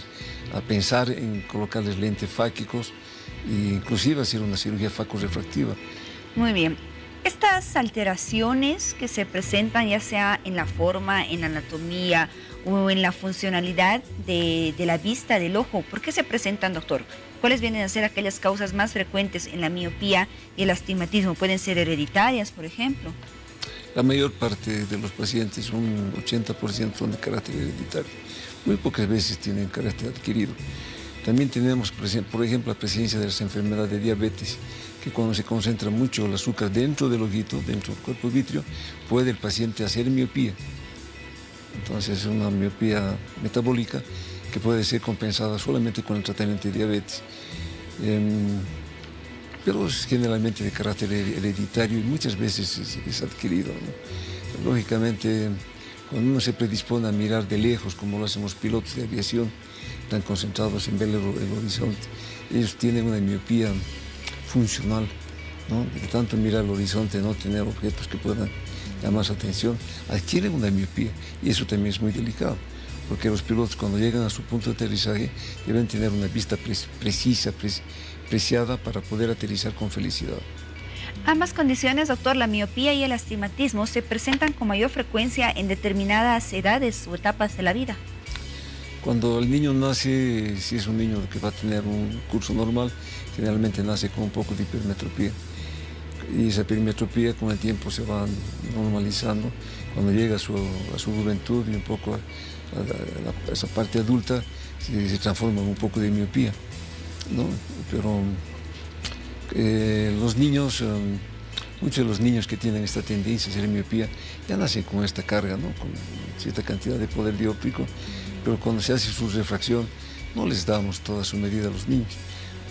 a pensar en colocarles lentes fáquicos e inclusive hacer una cirugía facorefractiva. Muy bien. Estas alteraciones que se presentan ya sea en la forma, en la anatomía o en la funcionalidad de la vista del ojo, ¿por qué se presentan, doctor? ¿Cuáles vienen a ser aquellas causas más frecuentes en la miopía y el astigmatismo? ¿Pueden ser hereditarias, por ejemplo? La mayor parte de los pacientes, un 80%, son de carácter hereditario. Muy pocas veces tienen carácter adquirido. También tenemos, por ejemplo, la presencia de las enfermedades de diabetes, que cuando se concentra mucho el azúcar dentro del ojito, dentro del cuerpo vítreo, puede el paciente hacer miopía. Entonces es una miopía metabólica que puede ser compensada solamente con el tratamiento de diabetes. Pero es generalmente de carácter hereditario y muchas veces es adquirido, ¿no? Lógicamente, cuando uno se predispone a mirar de lejos, como lo hacen los pilotos de aviación, están concentrados en ver el horizonte, ellos tienen una miopía funcional, ¿no? De tanto mirar el horizonte, no tener objetos que puedan llamar su atención, adquieren una miopía y eso también es muy delicado, porque los pilotos cuando llegan a su punto de aterrizaje deben tener una vista precisa, preciada para poder aterrizar con felicidad. Ambas condiciones, doctor, la miopía y el astigmatismo, se presentan con mayor frecuencia en determinadas edades o etapas de la vida. Cuando el niño nace, si es un niño que va a tener un curso normal, generalmente nace con un poco de hipermetropía. Y esa hipermetropía con el tiempo se va normalizando. Cuando llega a su juventud y un poco a esa parte adulta, se transforma en un poco de miopía, ¿no? Pero los niños, muchos de los niños que tienen esta tendencia a ser miopía, ya nacen con esta carga, ¿no? Con cierta cantidad de poder dióptrico, pero cuando se hace su refracción no les damos toda su medida a los niños,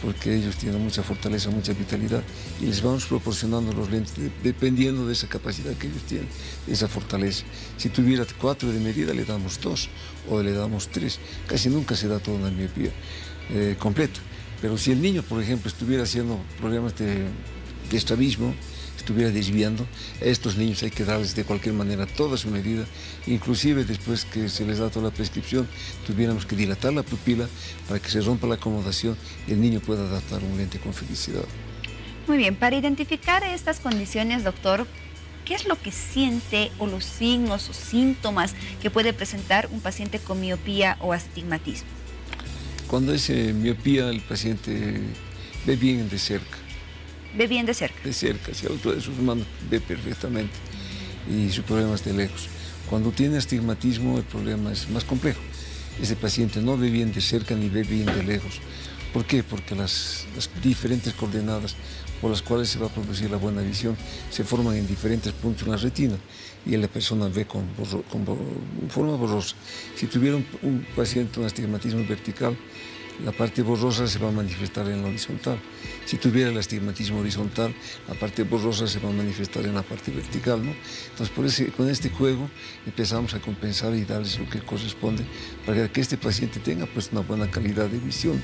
porque ellos tienen mucha fortaleza, mucha vitalidad, y les vamos proporcionando los lentes dependiendo de esa capacidad que ellos tienen, de esa fortaleza. Si tuviera 4 de medida, le damos 2 o le damos 3. Casi nunca se da toda una miopía completa. Pero si el niño, por ejemplo, estuviera haciendo problemas de estrabismo, estuviera desviando, a estos niños hay que darles de cualquier manera toda su medida, inclusive después que se les da toda la prescripción, tuviéramos que dilatar la pupila para que se rompa la acomodación y el niño pueda adaptar un lente con felicidad. Muy bien, para identificar estas condiciones, doctor, ¿qué es lo que siente o los signos o síntomas que puede presentar un paciente con miopía o astigmatismo? Cuando es miopía, el paciente ve bien de cerca. ¿Ve bien de cerca? De cerca, hacia la altura de sus manos ve perfectamente y su problema es de lejos. Cuando tiene astigmatismo el problema es más complejo. Ese paciente no ve bien de cerca ni ve bien de lejos. ¿Por qué? Porque las diferentes coordenadas por las cuales se va a producir la buena visión se forman en diferentes puntos en la retina y la persona ve con forma borrosa. Si tuviera un paciente un astigmatismo vertical, la parte borrosa se va a manifestar en la horizontal. Si tuviera el astigmatismo horizontal, la parte borrosa se va a manifestar en la parte vertical, ¿no? Entonces, con este juego empezamos a compensar y darles lo que corresponde para que este paciente tenga pues una buena calidad de visión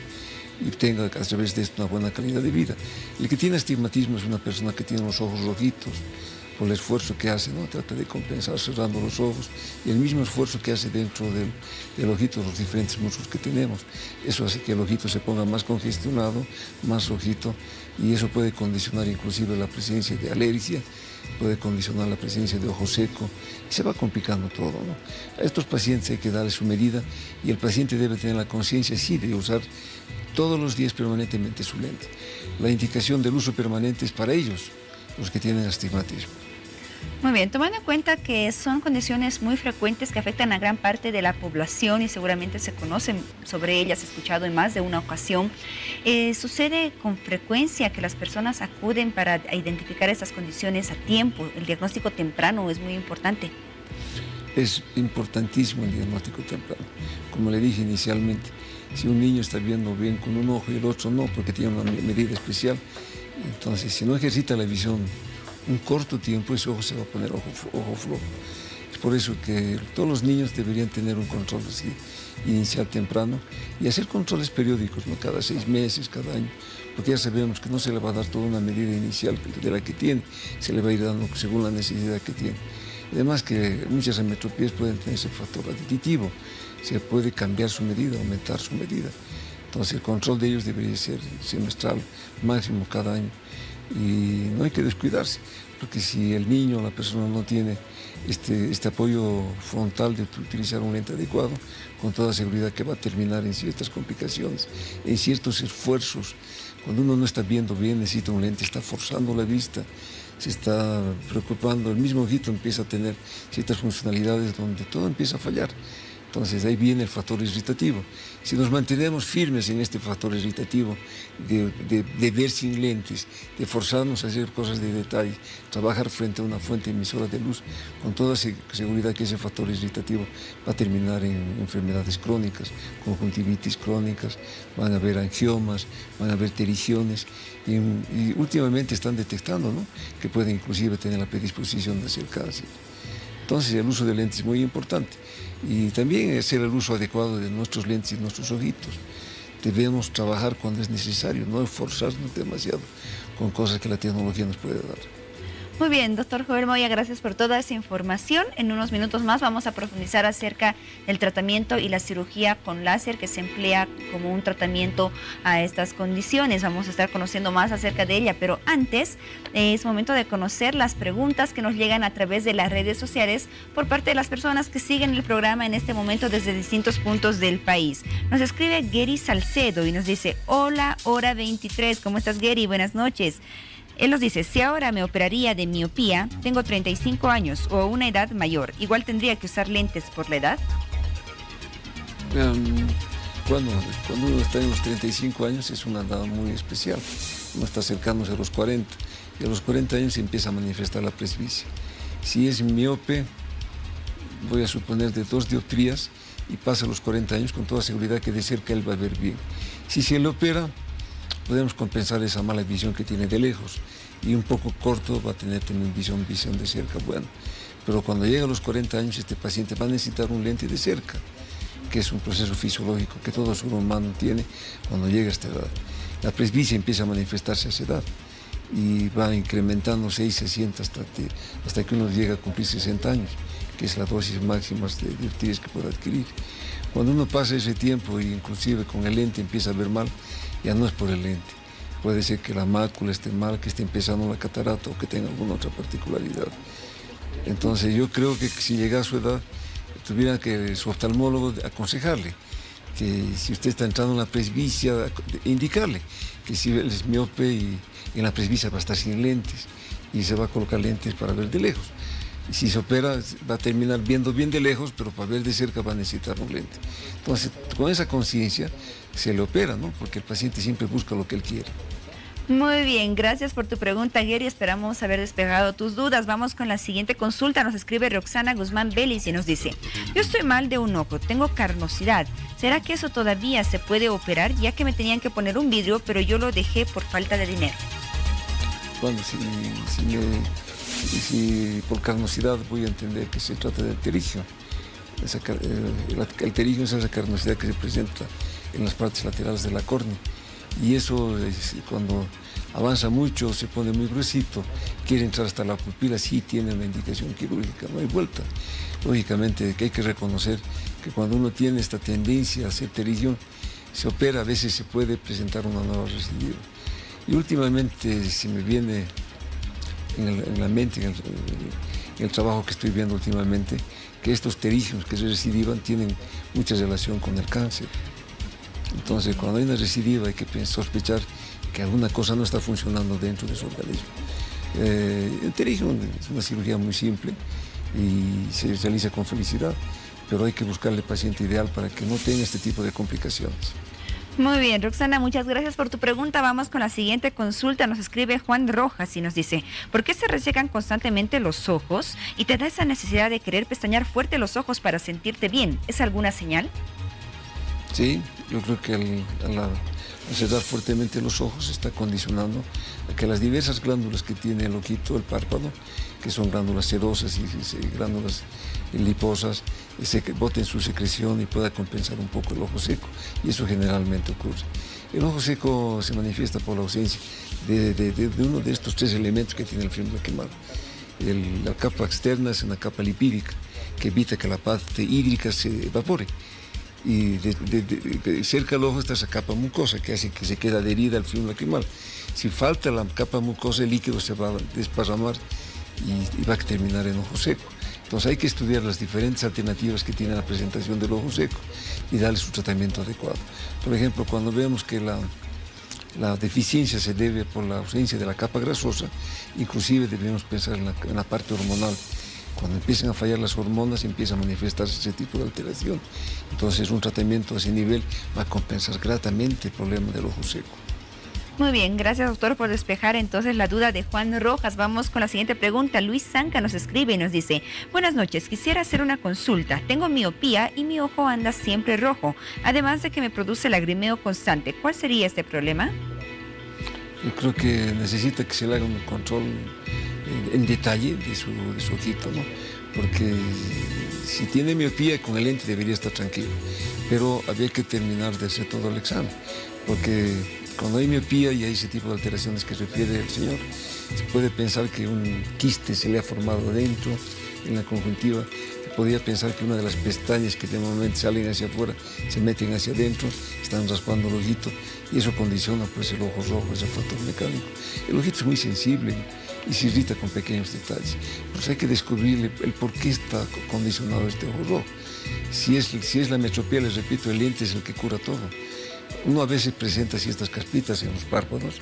y tenga a través de esto una buena calidad de vida. El que tiene astigmatismo es una persona que tiene los ojos rojitos, por el esfuerzo que hace, ¿no? Trata de compensar cerrando los ojos y el mismo esfuerzo que hace dentro del ojito, los diferentes músculos que tenemos. Eso hace que el ojito se ponga más congestionado, más rojito y eso puede condicionar inclusive la presencia de alergia, puede condicionar la presencia de ojo seco y se va complicando todo, ¿no? A estos pacientes hay que darle su medida y el paciente debe tener la conciencia, sí, de usar todos los días permanentemente su lente. La indicación del uso permanente es para ellos, los que tienen astigmatismo. Muy bien, tomando en cuenta que son condiciones muy frecuentes que afectan a gran parte de la población y seguramente se conocen sobre ellas, he escuchado en más de una ocasión, ¿sucede con frecuencia que las personas acuden para identificar estas condiciones a tiempo? ¿El diagnóstico temprano es muy importante? Es importantísimo el diagnóstico temprano. Como le dije inicialmente, si un niño está viendo bien con un ojo y el otro no, porque tiene una medida especial, entonces si no ejercita la visión un corto tiempo, ese ojo se va a poner ojo flojo. Es por eso que todos los niños deberían tener un control así, inicial temprano, y hacer controles periódicos, ¿no? Cada 6 meses, cada año, porque ya sabemos que no se le va a dar toda una medida inicial de la que tiene, se le va a ir dando según la necesidad que tiene. Además que muchas hemetropías pueden tener ese factor aditivo, se puede cambiar su medida, aumentar su medida. Entonces el control de ellos debería ser semestral, máximo cada año. Y no hay que descuidarse, porque si el niño o la persona no tiene este apoyo frontal de utilizar un lente adecuado, con toda seguridad que va a terminar en ciertas complicaciones, en ciertos esfuerzos. Cuando uno no está viendo bien, necesita un lente, está forzando la vista, se está preocupando, el mismo ojito empieza a tener ciertas funcionalidades donde todo empieza a fallar. Entonces ahí viene el factor irritativo. Si nos mantenemos firmes en este factor irritativo de ver sin lentes, de forzarnos a hacer cosas de detalle, trabajar frente a una fuente emisora de luz, con toda seguridad que ese factor irritativo va a terminar en enfermedades crónicas, conjuntivitis crónicas, van a haber angiomas, van a haber pterigiones, y últimamente están detectando, ¿no?, que puede inclusive tener la predisposición de hacer cáncer. Entonces el uso de lentes es muy importante y también hacer el uso adecuado de nuestros lentes y nuestros ojitos. Debemos trabajar cuando es necesario, no esforzarnos demasiado con cosas que la tecnología nos puede dar. Muy bien, doctor Joel Moya, gracias por toda esa información. En unos minutos más vamos a profundizar acerca del tratamiento y la cirugía con láser que se emplea como un tratamiento a estas condiciones. Vamos a estar conociendo más acerca de ella, pero antes es momento de conocer las preguntas que nos llegan a través de las redes sociales por parte de las personas que siguen el programa en este momento desde distintos puntos del país. Nos escribe Gary Salcedo y nos dice: hola, hora 23, ¿cómo estás, Gary? Buenas noches. Él nos dice: si ahora me operaría de miopía, tengo 35 años o una edad mayor, ¿igual tendría que usar lentes por la edad? Cuando uno está en los 35 años es una edad muy especial, uno está acercándose a los 40, y a los 40 años se empieza a manifestar la presbicia. Si es miope, voy a suponer de 2 dioptrías, y pasa a los 40 años, con toda seguridad que de cerca él va a ver bien. Si se le opera, podemos compensar esa mala visión que tiene de lejos, y un poco corto va a tener también visión de cerca buena. Pero cuando llega a los 40 años, este paciente va a necesitar un lente de cerca, que es un proceso fisiológico que todo ser humano tiene cuando llega a esta edad. La presbicia empieza a manifestarse a esa edad y va incrementando 660 hasta que uno llega a cumplir 60 años, que es la dosis máxima de dioptrías que puede adquirir. Cuando uno pasa ese tiempo e inclusive con el lente empieza a ver mal, ya no es por el lente. Puede ser que la mácula esté mal, que esté empezando la catarata o que tenga alguna otra particularidad. Entonces yo creo que si llega a su edad, tuviera que su oftalmólogo aconsejarle que si usted está entrando en la presbicia, indicarle que si él es miope y en la presbicia va a estar sin lentes y se va a colocar lentes para ver de lejos. Y si se opera, va a terminar viendo bien de lejos, pero para ver de cerca va a necesitar un lente. Entonces, con esa conciencia se le opera, ¿no?, porque el paciente siempre busca lo que él quiere. Muy bien, gracias por tu pregunta, Gary. Esperamos haber despejado tus dudas. Vamos con la siguiente consulta. Nos escribe Roxana Guzmán Vélez y nos dice: yo estoy mal de un ojo, tengo carnosidad. ¿Será que eso todavía se puede operar? Ya que me tenían que poner un vidrio, pero yo lo dejé por falta de dinero. Bueno, si por carnosidad voy a entender que se trata de pterigio. El pterigio es esa carnosidad que se presenta en las partes laterales de la córnea. Y eso, cuando avanza mucho, se pone muy gruesito, quiere entrar hasta la pupila, sí tiene una indicación quirúrgica, no hay vuelta. Lógicamente que hay que reconocer que cuando uno tiene esta tendencia a hacer pterigio, se opera, a veces se puede presentar una nueva recidiva. Y últimamente se me viene en la mente, en el trabajo que estoy viendo últimamente, que estos pterigios que se recidivan tienen mucha relación con el cáncer. Entonces, cuando hay una recidiva hay que sospechar que alguna cosa no está funcionando dentro de su organismo. El pterígino es una cirugía muy simple y se realiza con felicidad, pero hay que buscarle el paciente ideal para que no tenga este tipo de complicaciones. Muy bien, Roxana, muchas gracias por tu pregunta. Vamos con la siguiente consulta. Nos escribe Juan Rojas y nos dice: ¿por qué se resecan constantemente los ojos y te da esa necesidad de querer pestañear fuerte los ojos para sentirte bien? ¿Es alguna señal? Sí, yo creo que al cerrar fuertemente los ojos está condicionando a que las diversas glándulas que tiene el ojito, el párpado, que son glándulas sedosas y glándulas liposas, boten su secreción y pueda compensar un poco el ojo seco. Y eso generalmente ocurre. El ojo seco se manifiesta por la ausencia de uno de estos tres elementos que tiene el film lacrimal. La capa externa es una capa lipídica que evita que la parte hídrica se evapore. Y cerca del ojo está esa capa mucosa que hace que se quede adherida al film lacrimal. Si falta la capa mucosa, el líquido se va a desparramar y va a terminar en ojo seco. Entonces hay que estudiar las diferentes alternativas que tiene la presentación del ojo seco y darle su tratamiento adecuado. Por ejemplo, cuando vemos que la deficiencia se debe por la ausencia de la capa grasosa, inclusive debemos pensar en la parte hormonal. Cuando empiezan a fallar las hormonas, empieza a manifestarse ese tipo de alteración. Entonces un tratamiento a ese nivel va a compensar gratamente el problema del ojo seco. Muy bien, gracias doctor por despejar entonces la duda de Juan Rojas. Vamos con la siguiente pregunta. Luis Zanca nos escribe y nos dice: buenas noches, quisiera hacer una consulta. Tengo miopía y mi ojo anda siempre rojo, además de que me produce lagrimeo constante. ¿Cuál sería este problema? Yo creo que necesita que se le haga un control en detalle de su ojito, ¿no? Porque si tiene miopía, con el lente debería estar tranquilo, pero había que terminar de hacer todo el examen, porque cuando hay miopía y hay ese tipo de alteraciones que refiere el señor, se puede pensar que un quiste se le ha formado adentro, en la conjuntiva. Se podría pensar que una de las pestañas que de momento salen hacia afuera se meten hacia adentro, están raspando el ojito, y eso condiciona pues el ojo rojo, ese factor mecánico. El ojito es muy sensible y se irrita con pequeños detalles. Pues hay que descubrir el por qué está condicionado este ojo rojo. Si es la metropía, les repito, el lente es el que cura todo. Uno a veces presenta ciertas caspitas en los párpados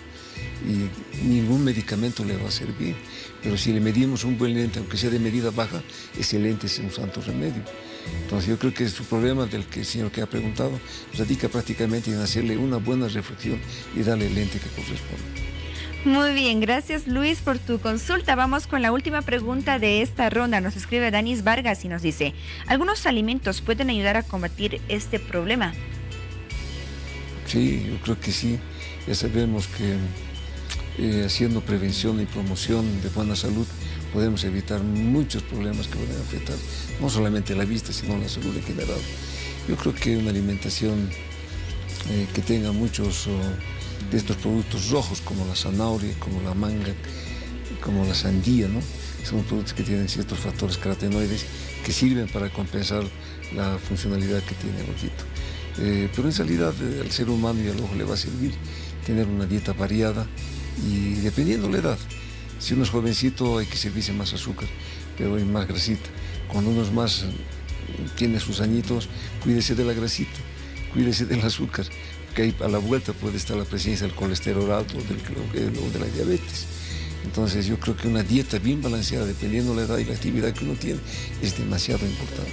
y ningún medicamento le va a hacer bien. Pero si le medimos un buen lente, aunque sea de medida baja, ese lente es un santo remedio. Entonces yo creo que su problema del que el señor que ha preguntado radica prácticamente en hacerle una buena reflexión y darle el lente que corresponde. Muy bien, gracias Luis por tu consulta. Vamos con la última pregunta de esta ronda. Nos escribe Danis Vargas y nos dice: ¿algunos alimentos pueden ayudar a combatir este problema? Sí, yo creo que sí. Ya sabemos que haciendo prevención y promoción de buena salud podemos evitar muchos problemas que pueden afectar no solamente la vista, sino la salud en general. Yo creo que una alimentación que tenga muchos de estos productos rojos, como la zanahoria, como la manga, como la sandía, ¿no? Son productos que tienen ciertos factores carotenoides que sirven para compensar la funcionalidad que tiene el ojito. Pero en realidad al ser humano y al ojo le va a servir tener una dieta variada y dependiendo la edad. Si uno es jovencito hay que servirse más azúcar, pero hay más grasita. Cuando uno es más, tiene sus añitos, cuídese de la grasita, cuídese del azúcar, porque ahí a la vuelta puede estar la presencia del colesterol alto o de la diabetes. Entonces yo creo que una dieta bien balanceada, dependiendo la edad y la actividad que uno tiene, es demasiado importante.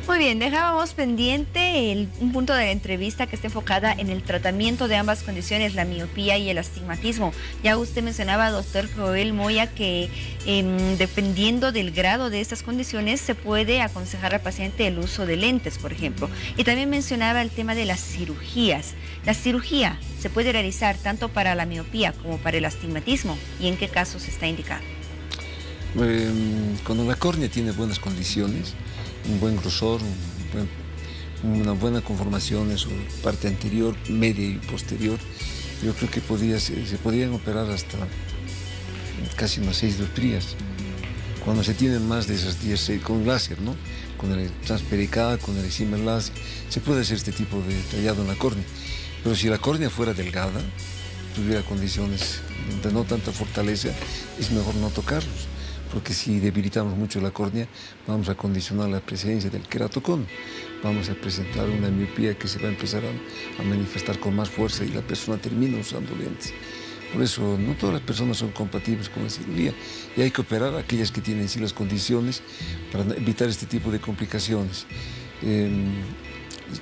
Muy bien, dejábamos pendiente un punto de la entrevista que está enfocada en el tratamiento de ambas condiciones, la miopía y el astigmatismo. Ya usted mencionaba, doctor Joel Moya, que dependiendo del grado de estas condiciones se puede aconsejar al paciente el uso de lentes, por ejemplo. Y también mencionaba el tema de las cirugías. ¿La cirugía se puede realizar tanto para la miopía como para el astigmatismo? ¿Y en qué casos está indicado? Cuando la córnea tiene buenas condiciones, un buen grosor, una buena conformación en su parte anterior, media y posterior, yo creo que se podían operar hasta casi unas 6 dioptrías. Cuando se tienen más de esas 10, con láser, ¿no? Con el transpericada, con el excimer láser, se puede hacer este tipo de tallado en la córnea. Pero si la córnea fuera delgada, tuviera condiciones de no tanta fortaleza, es mejor no tocarlos. Porque si debilitamos mucho la córnea, vamos a condicionar la presencia del queratocono. Vamos a presentar una miopía que se va a empezar a manifestar con más fuerza y la persona termina usando lentes. Por eso no todas las personas son compatibles con la cirugía y hay que operar a aquellas que tienen sí las condiciones para evitar este tipo de complicaciones.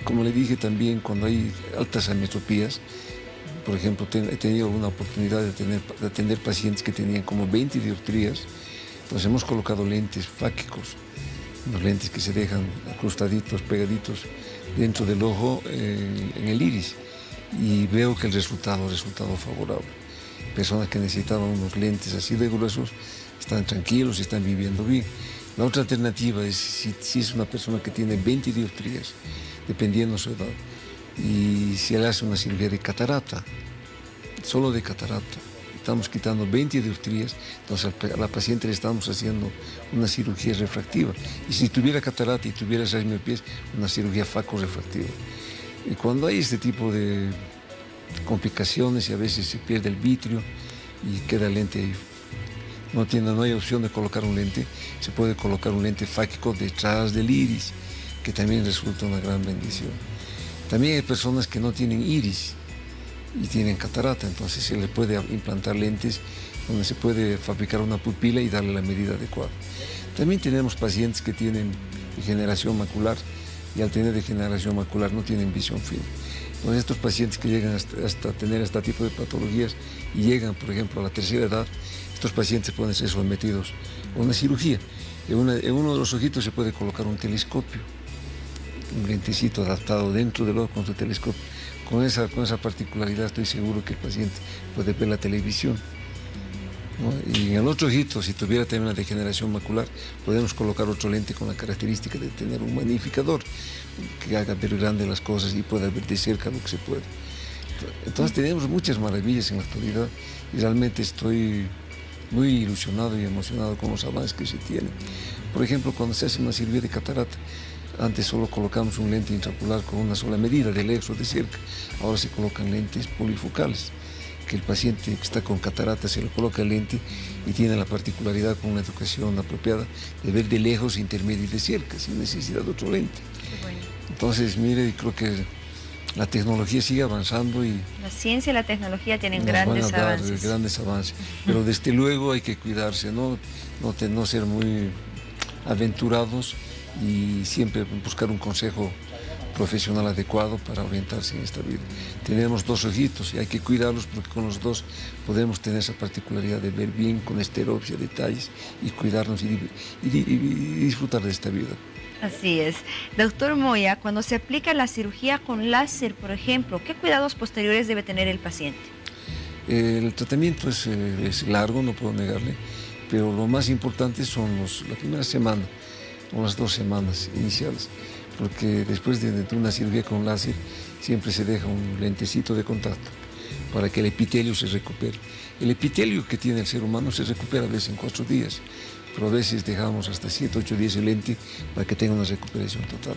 Como le dije también, cuando hay altas ametropías, por ejemplo, he tenido una oportunidad de atender pacientes que tenían como 20 dioptrías, entonces hemos colocado lentes fáquicos, unos lentes que se dejan acostaditos, pegaditos dentro del ojo, en el iris, y veo que el resultado es favorable. Personas que necesitaban unos lentes así de gruesos están tranquilos y están viviendo bien. La otra alternativa es si es una persona que tiene 20 dioptrías, dependiendo de su edad, y si él hace una cirugía de catarata, solo de catarata, estamos quitando 20 dioptrías, entonces a la paciente le estamos haciendo una cirugía refractiva. Y si tuviera catarata y tuviera esas miopías, una cirugía facorefractiva. Y cuando hay este tipo de complicaciones y a veces se pierde el vitrio y queda el lente ahí, no hay opción de colocar un lente, se puede colocar un lente fáquico detrás del iris, que también resulta una gran bendición. También hay personas que no tienen iris y tienen catarata, entonces se le puede implantar lentes donde se puede fabricar una pupila y darle la medida adecuada. También tenemos pacientes que tienen degeneración macular y al tener degeneración macular no tienen visión fina. Entonces estos pacientes que llegan hasta tener este tipo de patologías y llegan, por ejemplo, a la tercera edad, estos pacientes pueden ser sometidos a una cirugía. En uno de los ojitos se puede colocar un telescopio, un lentecito adaptado dentro del ojo con su telescopio. Con esa particularidad estoy seguro que el paciente puede ver la televisión, ¿no? Y en el otro ojito, si tuviera también una degeneración macular, podemos colocar otro lente con la característica de tener un magnificador que haga ver grandes las cosas y pueda ver de cerca lo que se puede. Entonces tenemos muchas maravillas en la actualidad y realmente estoy muy ilusionado y emocionado con los avances que se tienen. Por ejemplo, cuando se hace una cirugía de catarata, antes solo colocamos un lente intraocular con una sola medida, de lejos o de cerca. Ahora se colocan lentes polifocales, que el paciente que está con catarata se le coloca el lente y tiene la particularidad con una educación apropiada de ver de lejos, intermedio y de cerca, sin necesidad de otro lente. Bueno. Entonces, mire, creo que la tecnología sigue avanzando y la ciencia y la tecnología tienen grandes avances. Pero desde luego hay que cuidarse, no ser muy aventurados y siempre buscar un consejo profesional adecuado para orientarse en esta vida. Tenemos dos ojitos y hay que cuidarlos porque con los dos podemos tener esa particularidad de ver bien con esteropsia, detalles y cuidarnos y disfrutar de esta vida. Así es. Doctor Moya, cuando se aplica la cirugía con láser, por ejemplo, ¿qué cuidados posteriores debe tener el paciente? El tratamiento es largo, no puedo negarle, pero lo más importante son la primera semana o las 2 semanas iniciales, porque después de una cirugía con láser siempre se deja un lentecito de contacto para que el epitelio se recupere. El epitelio que tiene el ser humano se recupera a veces en 4 días, pero a veces dejamos hasta 7, 8 días el lente para que tenga una recuperación total.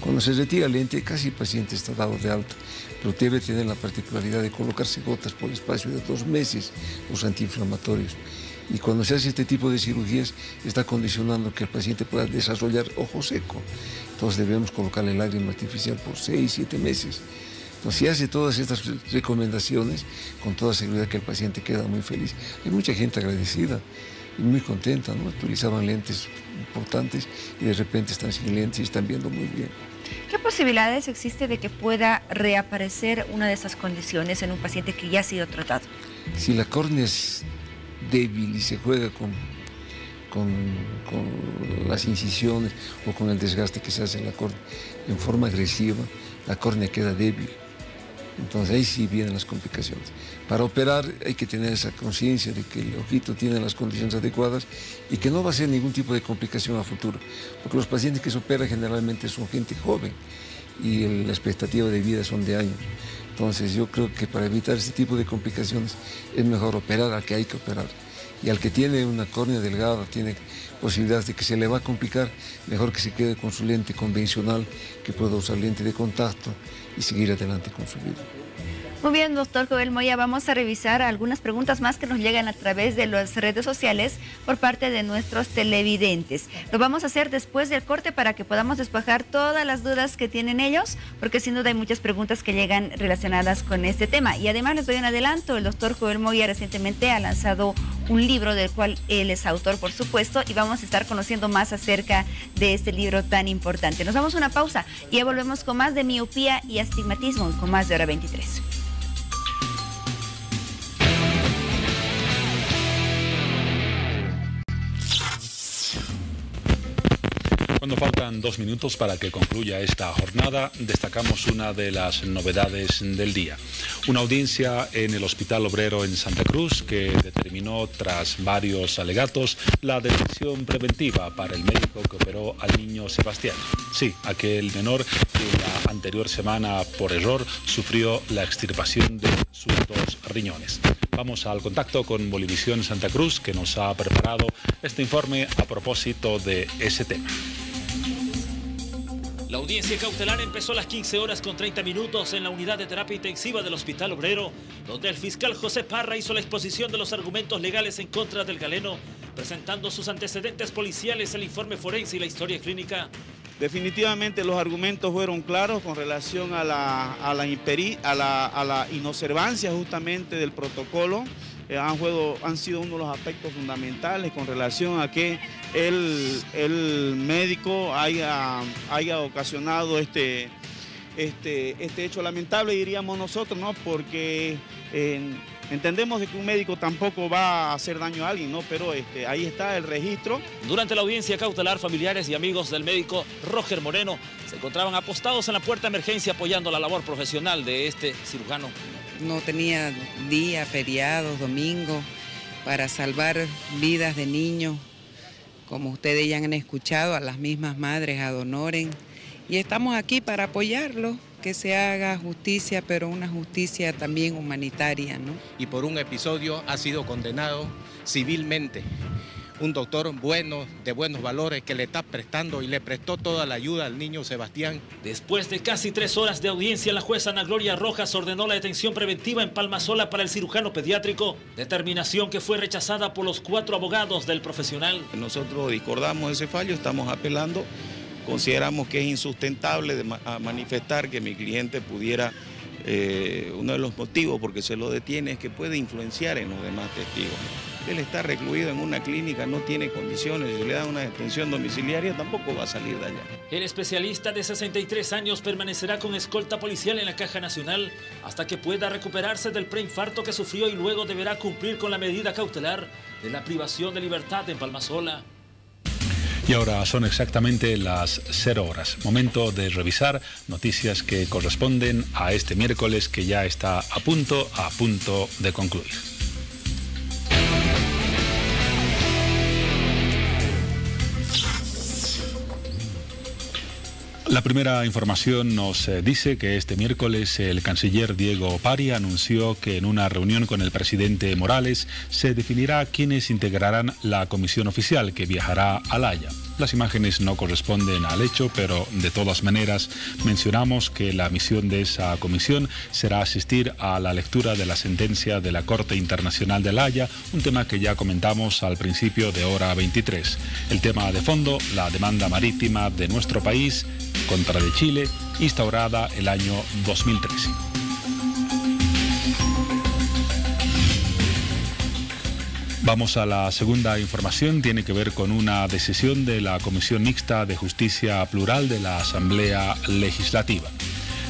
Cuando se retira el lente, casi el paciente está dado de alta, pero debe tener la particularidad de colocarse gotas por el espacio de 2 meses, los antiinflamatorios. Y cuando se hace este tipo de cirugías, está condicionando que el paciente pueda desarrollar ojo seco. Entonces debemos colocarle lágrima artificial por 6, 7 meses. Entonces, si hace todas estas recomendaciones, con toda seguridad que el paciente queda muy feliz. Hay mucha gente agradecida y muy contenta, ¿no? Utilizaban lentes importantes y de repente están sin lentes y están viendo muy bien. ¿Qué posibilidades existe de que pueda reaparecer una de esas condiciones en un paciente que ya ha sido tratado? Si la córnea es débil y se juega con las incisiones o con el desgaste que se hace en la córnea en forma agresiva, la córnea queda débil. Entonces ahí sí vienen las complicaciones. Para operar hay que tener esa conciencia de que el ojito tiene las condiciones adecuadas y que no va a ser ningún tipo de complicación a futuro, porque los pacientes que se operan generalmente son gente joven y la expectativa de vida son de años. Entonces yo creo que para evitar este tipo de complicaciones es mejor operar al que hay que operar. Y al que tiene una córnea delgada, tiene posibilidades de que se le va a complicar, mejor que se quede con su lente convencional, que pueda usar lente de contacto y seguir adelante con su vida. Muy bien, doctor Joel Moya, vamos a revisar algunas preguntas más que nos llegan a través de las redes sociales por parte de nuestros televidentes. Lo vamos a hacer después del corte para que podamos despejar todas las dudas que tienen ellos, porque sin duda hay muchas preguntas que llegan relacionadas con este tema. Y además les doy un adelanto, el doctor Joel Moya recientemente ha lanzado un libro del cual él es autor, por supuesto, y vamos a estar conociendo más acerca de este libro tan importante. Nos damos una pausa y ya volvemos con más de miopía y astigmatismo, con más de Hora 23. Cuando faltan 2 minutos para que concluya esta jornada, destacamos una de las novedades del día. Una audiencia en el Hospital Obrero en Santa Cruz que determinó, tras varios alegatos, la detención preventiva para el médico que operó al niño Sebastián. Sí, aquel menor que la anterior semana, por error, sufrió la extirpación de sus 2 riñones. Vamos al contacto con Bolivisión Santa Cruz, que nos ha preparado este informe a propósito de ese tema. La audiencia cautelar empezó a las 15:30 en la unidad de terapia intensiva del Hospital Obrero, donde el fiscal José Parra hizo la exposición de los argumentos legales en contra del galeno, presentando sus antecedentes policiales, el informe forense y la historia clínica. Definitivamente los argumentos fueron claros con relación a la inobservancia justamente del protocolo. Han sido uno de los aspectos fundamentales con relación a que el médico haya ocasionado este hecho lamentable, diríamos nosotros, ¿no? Porque entendemos de que un médico tampoco va a hacer daño a alguien, ¿no? Pero ahí está el registro. Durante la audiencia cautelar, familiares y amigos del médico Roger Moreno se encontraban apostados en la puerta de emergencia apoyando la labor profesional de este cirujano. No tenía días, feriados, domingos, para salvar vidas de niños, como ustedes ya han escuchado, a las mismas madres ad honorem. Y estamos aquí para apoyarlos, que se haga justicia, pero una justicia también humanitaria, ¿no? Y por un episodio ha sido condenado civilmente. Un doctor bueno, de buenos valores, que le está prestando y le prestó toda la ayuda al niño Sebastián. Después de casi 3 horas de audiencia, la jueza Ana Gloria Rojas ordenó la detención preventiva en Palmasola para el cirujano pediátrico, determinación que fue rechazada por los 4 abogados del profesional. Nosotros discordamos ese fallo, estamos apelando, consideramos que es insustentable manifestar que mi cliente pudiera, uno de los motivos porque se lo detiene es que puede influenciar en los demás testigos. Él está recluido en una clínica, no tiene condiciones, si le dan una detención domiciliaria tampoco va a salir de allá. El especialista de 63 años permanecerá con escolta policial en la Caja Nacional hasta que pueda recuperarse del preinfarto que sufrió y luego deberá cumplir con la medida cautelar de la privación de libertad en Palmasola. Y ahora son exactamente las 0 horas. Momento de revisar noticias que corresponden a este miércoles que ya está a punto de concluir. La primera información nos dice que este miércoles el canciller Diego Pari anunció que en una reunión con el presidente Morales se definirá quiénes integrarán la comisión oficial que viajará a La Haya. Las imágenes no corresponden al hecho, pero de todas maneras mencionamos que la misión de esa comisión será asistir a la lectura de la sentencia de la Corte Internacional de La Haya, un tema que ya comentamos al principio de Hora 23. El tema de fondo, la demanda marítima de nuestro país contra de Chile, instaurada el año 2013. Vamos a la segunda información, tiene que ver con una decisión de la Comisión Mixta de Justicia Plural de la Asamblea Legislativa.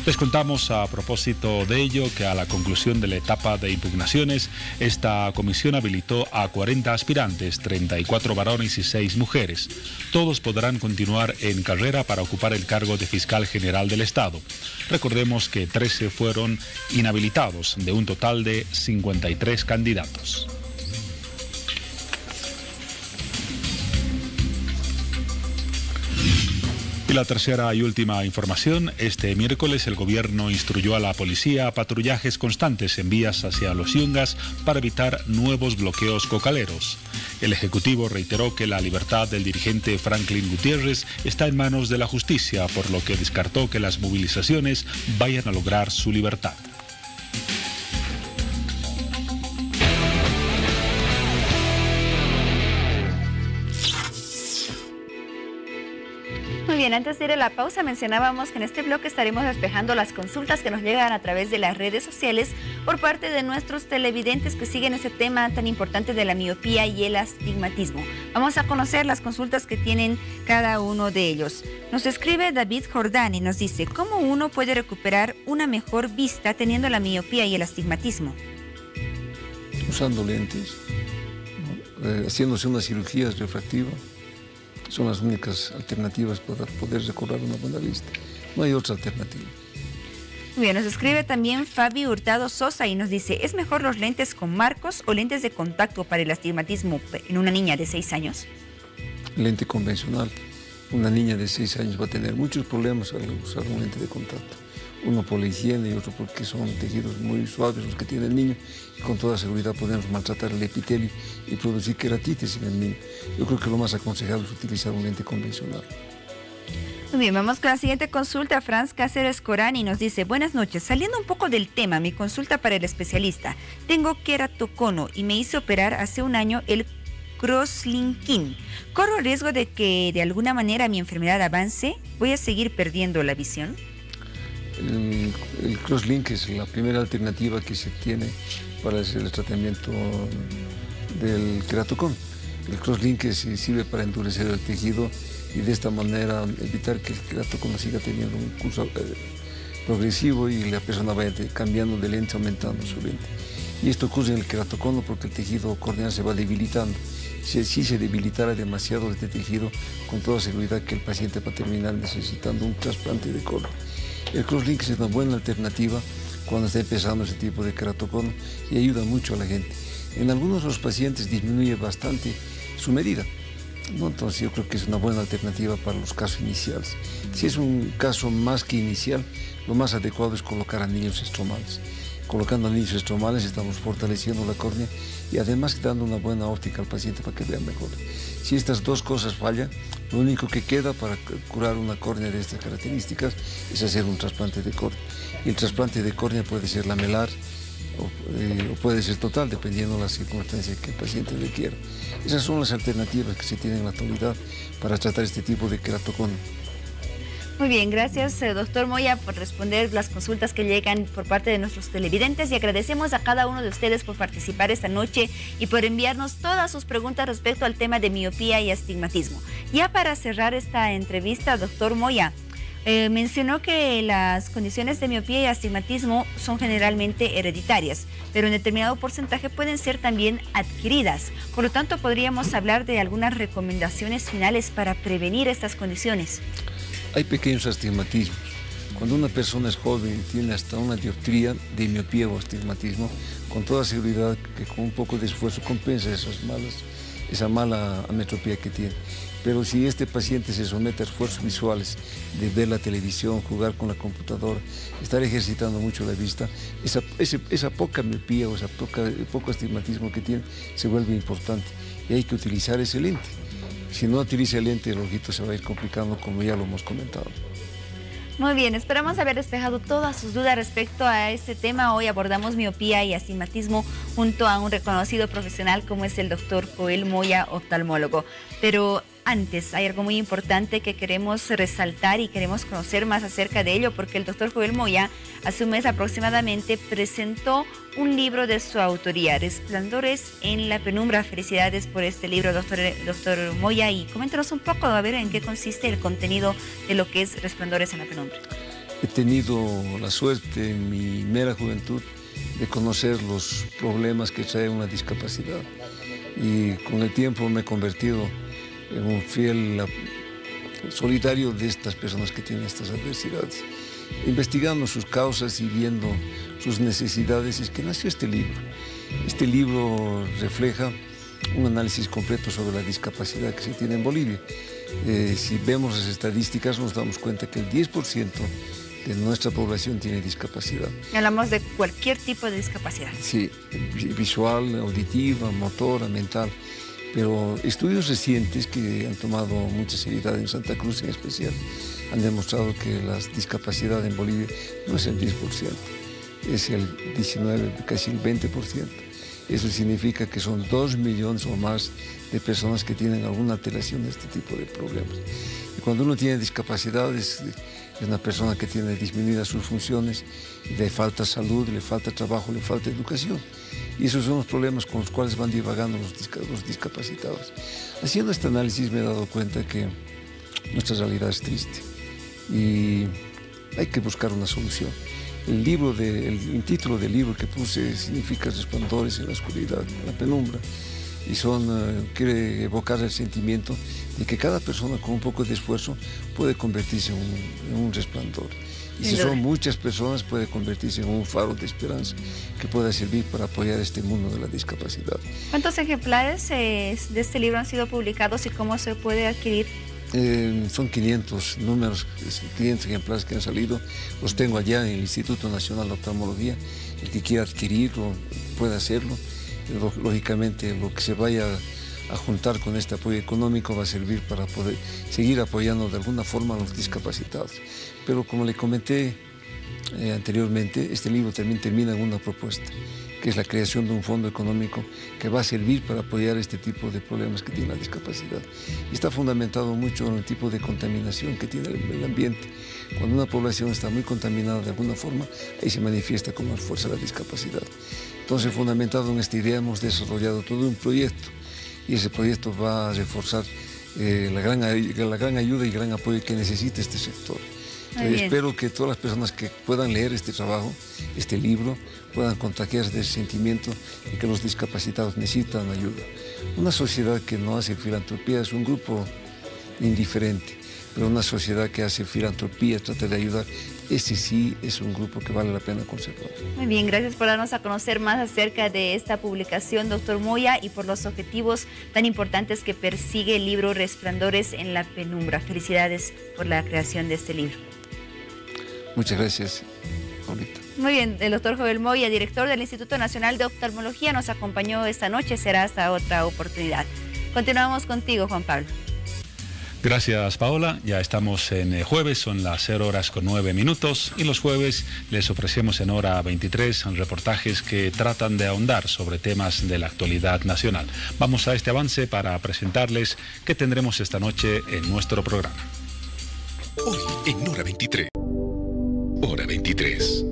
Les contamos a propósito de ello que a la conclusión de la etapa de impugnaciones, esta comisión habilitó a 40 aspirantes, 34 varones y 6 mujeres. Todos podrán continuar en carrera para ocupar el cargo de fiscal general del Estado. Recordemos que 13 fueron inhabilitados de un total de 53 candidatos. Y la tercera y última información, este miércoles el gobierno instruyó a la policía a patrullajes constantes en vías hacia Los Yungas para evitar nuevos bloqueos cocaleros. El Ejecutivo reiteró que la libertad del dirigente Franklin Gutiérrez está en manos de la justicia, por lo que descartó que las movilizaciones vayan a lograr su libertad. bien, antes de ir a la pausa mencionábamos que en este bloque estaremos despejando las consultas que nos llegan a través de las redes sociales por parte de nuestros televidentes que siguen ese tema tan importante de la miopía y el astigmatismo. Vamos a conocer las consultas que tienen cada uno de ellos. Nos escribe David Jordán y nos dice, ¿cómo uno puede recuperar una mejor vista teniendo la miopía y el astigmatismo? Usando lentes, ¿no? Haciéndose una cirugía refractiva. Son las únicas alternativas para poder recobrar una buena vista. No hay otra alternativa. Muy bien, nos escribe también Fabi Hurtado Sosa y nos dice, ¿es mejor los lentes con marcos o lentes de contacto para el astigmatismo en una niña de 6 años? Lente convencional. Una niña de 6 años va a tener muchos problemas al usar un lente de contacto. Uno por la higiene y otro porque son tejidos muy suaves los que tiene el niño. Y con toda seguridad podemos maltratar el epitelio y producir queratitis en el niño. Yo creo que lo más aconsejable es utilizar un lente convencional. Muy bien, vamos con la siguiente consulta. Franz Cáceres Corani nos dice, buenas noches, saliendo un poco del tema, mi consulta para el especialista. Tengo queratocono y me hice operar hace un año el crosslinking. ¿Corro el riesgo de que de alguna manera mi enfermedad avance? ¿Voy a seguir perdiendo la visión? El crosslink es la primera alternativa que se tiene para el tratamiento del queratocono. El crosslink sirve para endurecer el tejido y de esta manera evitar que el queratocono siga teniendo un curso progresivo y la persona vaya cambiando de lente, aumentando su lente. Y esto ocurre en el queratocono porque el tejido corneal se va debilitando. Si se debilitara demasiado este tejido, con toda seguridad que el paciente va a terminar necesitando un trasplante de córnea. El crosslink es una buena alternativa cuando está empezando ese tipo de queratocono y ayuda mucho a la gente. En algunos de los pacientes disminuye bastante su medida, ¿no? Entonces yo creo que es una buena alternativa para los casos iniciales. Si es un caso más que inicial, lo más adecuado es colocar anillos estromales. Colocando anillos estromales estamos fortaleciendo la córnea y además dando una buena óptica al paciente para que vea mejor. Si estas dos cosas fallan, lo único que queda para curar una córnea de estas características es hacer un trasplante de córnea. Y el trasplante de córnea puede ser lamelar o puede ser total, dependiendo de las circunstancias que el paciente requiera. Esas son las alternativas que se tienen en la actualidad para tratar este tipo de queratocono. Muy bien, gracias doctor Moya por responder las consultas que llegan por parte de nuestros televidentes y agradecemos a cada uno de ustedes por participar esta noche y por enviarnos todas sus preguntas respecto al tema de miopía y astigmatismo. Ya para cerrar esta entrevista, doctor Moya, mencionó que las condiciones de miopía y astigmatismo son generalmente hereditarias, pero en determinado porcentaje pueden ser también adquiridas. Por lo tanto, podríamos hablar de algunas recomendaciones finales para prevenir estas condiciones. Hay pequeños astigmatismos. Cuando una persona es joven y tiene hasta una dioptría de miopía o astigmatismo, con toda seguridad que con un poco de esfuerzo compensa esa mala ametropía que tiene. Pero si este paciente se somete a esfuerzos visuales de ver la televisión, jugar con la computadora, estar ejercitando mucho la vista, esa poca miopía o ese poco astigmatismo que tiene se vuelve importante y hay que utilizar ese lente. Si no utiliza el lente, el ojito se va a ir complicando, como ya lo hemos comentado. Muy bien, esperamos haber despejado todas sus dudas respecto a este tema. Hoy abordamos miopía y astigmatismo junto a un reconocido profesional como es el doctor Joel Moya, oftalmólogo. Pero antes, hay algo muy importante que queremos resaltar y queremos conocer más acerca de ello, porque el doctor Joel Moya, hace un mes aproximadamente, presentó un libro de su autoría, Resplandores en la Penumbra. Felicidades por este libro, doctor Moya, y coméntanos un poco a ver en qué consiste el contenido de lo que es Resplandores en la Penumbra. He tenido la suerte en mi mera juventud de conocer los problemas que trae una discapacidad y con el tiempo me he convertido en un fiel solidario de estas personas que tienen estas adversidades. Investigando sus causas y viendo sus necesidades es que nació este libro. Este libro refleja un análisis completo sobre la discapacidad que se tiene en Bolivia. Si vemos las estadísticas nos damos cuenta que el 10% de nuestra población tiene discapacidad. Hablamos de cualquier tipo de discapacidad. Sí, visual, auditiva, motora, mental. Pero estudios recientes que han tomado mucha seriedad en Santa Cruz en especial han demostrado que la discapacidad en Bolivia no es el 10%, es el 19%, casi el 20%. Eso significa que son 2 millones o más de personas que tienen alguna alteración de este tipo de problemas. Y cuando uno tiene discapacidades, es una persona que tiene disminuidas sus funciones, le falta salud, le falta trabajo, le falta educación. Y esos son los problemas con los cuales van divagando los discapacitados. Haciendo este análisis me he dado cuenta que nuestra realidad es triste y hay que buscar una solución. El título del libro que puse significa Resplandores en la oscuridad, en la penumbra. Y quiere evocar el sentimiento de que cada persona con un poco de esfuerzo puede convertirse en un resplandor. Y si son muchas personas, puede convertirse en un faro de esperanza que pueda servir para apoyar este mundo de la discapacidad. ¿Cuántos ejemplares de este libro han sido publicados y cómo se puede adquirir? Son 500 ejemplares que han salido. Los tengo allá en el Instituto Nacional de Oftalmología. El que quiera adquirirlo puede hacerlo. Lógicamente, lo que se vaya a juntar con este apoyo económico va a servir para poder seguir apoyando de alguna forma a los discapacitados. Pero como le comenté anteriormente, este libro también termina en una propuesta, que es la creación de un fondo económico que va a servir para apoyar este tipo de problemas que tiene la discapacidad. Y está fundamentado mucho en el tipo de contaminación que tiene el ambiente. Cuando una población está muy contaminada de alguna forma, ahí se manifiesta con más fuerza la discapacidad. Entonces, fundamentado en esta idea, hemos desarrollado todo un proyecto y ese proyecto va a reforzar la gran ayuda y gran apoyo que necesita este sector. Espero que todas las personas que puedan leer este trabajo, este libro, puedan contagiarse de ese sentimiento y que los discapacitados necesitan ayuda. Una sociedad que no hace filantropía es un grupo indiferente, pero una sociedad que hace filantropía, trata de ayudar, ese sí es un grupo que vale la pena conservar. Muy bien, gracias por darnos a conocer más acerca de esta publicación, doctor Moya, y por los objetivos tan importantes que persigue el libro Resplandores en la penumbra. Felicidades por la creación de este libro. Muchas gracias, Paulita. Muy bien, el doctor Joel Moya, director del Instituto Nacional de Oftalmología, nos acompañó esta noche, será hasta otra oportunidad. Continuamos contigo, Juan Pablo. Gracias, Paola. Ya estamos en jueves, son las 0:09 y los jueves les ofrecemos en hora 23 reportajes que tratan de ahondar sobre temas de la actualidad nacional. Vamos a este avance para presentarles qué tendremos esta noche en nuestro programa. Hoy en hora 23. Hora 23.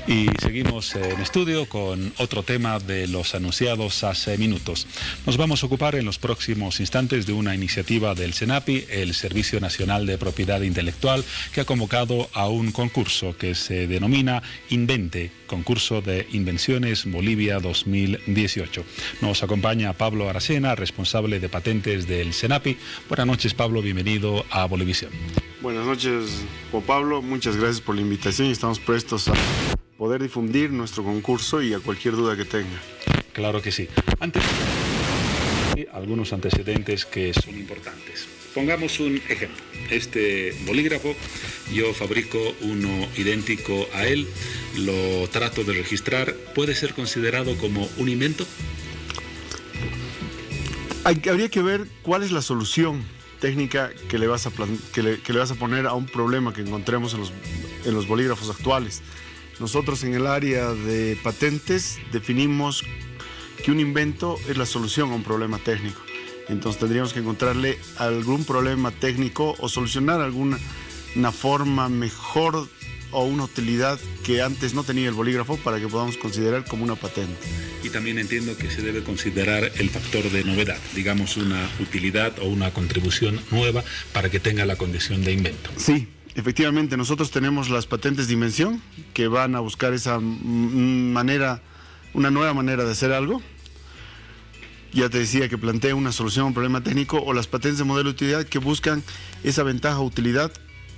Y seguimos en estudio con otro tema de los anunciados hace minutos. Nos vamos a ocupar en los próximos instantes de una iniciativa del SENAPI, el Servicio Nacional de Propiedad Intelectual, que ha convocado a un concurso que se denomina Invente, Concurso de Invenciones Bolivia 2018. Nos acompaña Pablo Aracena, responsable de patentes del SENAPI. Buenas noches, Pablo, bienvenido a Bolivisión. Buenas noches, Juan Pablo, muchas gracias por la invitación y estamos prestos a poder difundir nuestro concurso y a cualquier duda que tenga. Claro que sí. Antes, algunos antecedentes que son importantes. Pongamos un ejemplo. Este bolígrafo, yo fabrico uno idéntico a él, lo trato de registrar. ¿Puede ser considerado como un invento? Habría que ver cuál es la solución técnica que le vas a poner a un problema que encontremos en los bolígrafos actuales. Nosotros en el área de patentes definimos que un invento es la solución a un problema técnico. Entonces tendríamos que encontrarle algún problema técnico o solucionar una forma mejor o una utilidad que antes no tenía el bolígrafo para que podamos considerar como una patente. Y también entiendo que se debe considerar el factor de novedad, digamos una utilidad o una contribución nueva para que tenga la condición de invento. Sí. Efectivamente, nosotros tenemos las patentes de invención que van a buscar esa manera, una nueva manera de hacer algo. Ya te decía que plantea una solución a un problema técnico, o las patentes de modelo de utilidad que buscan esa ventaja o utilidad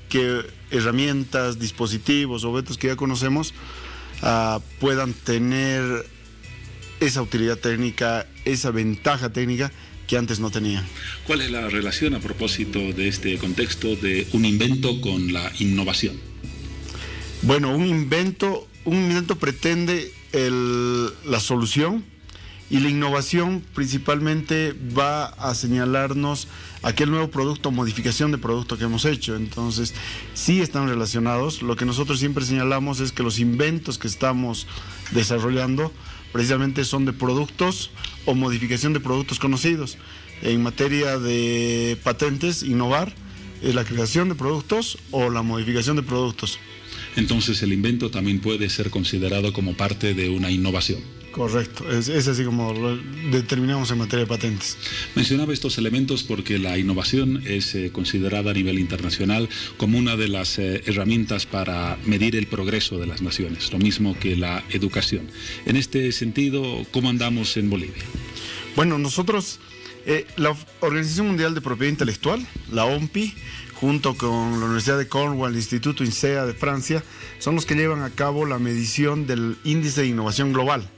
que herramientas, dispositivos, objetos que ya conocemos puedan tener esa utilidad técnica, esa ventaja técnica que antes no tenía. ¿Cuál es la relación a propósito de este contexto de un invento con la innovación? Bueno, un invento pretende la solución Y la innovación principalmente va a señalarnos aquel nuevo producto, modificación de producto que hemos hecho. Entonces, sí están relacionados. Lo que nosotros siempre señalamos es que los inventos que estamos desarrollando precisamente son de productos o modificación de productos conocidos. En materia de patentes, innovar es la creación de productos o la modificación de productos. Entonces el invento también puede ser considerado como parte de una innovación. Correcto, es así como lo determinamos en materia de patentes. Mencionaba estos elementos porque la innovación es considerada a nivel internacional como una de las herramientas para medir el progreso de las naciones, lo mismo que la educación. En este sentido, ¿cómo andamos en Bolivia? Bueno, nosotros, la Organización Mundial de Propiedad Intelectual, la OMPI, junto con la Universidad de Cornwall, el Instituto INSEAD de Francia, son los que llevan a cabo la medición del índice de innovación global.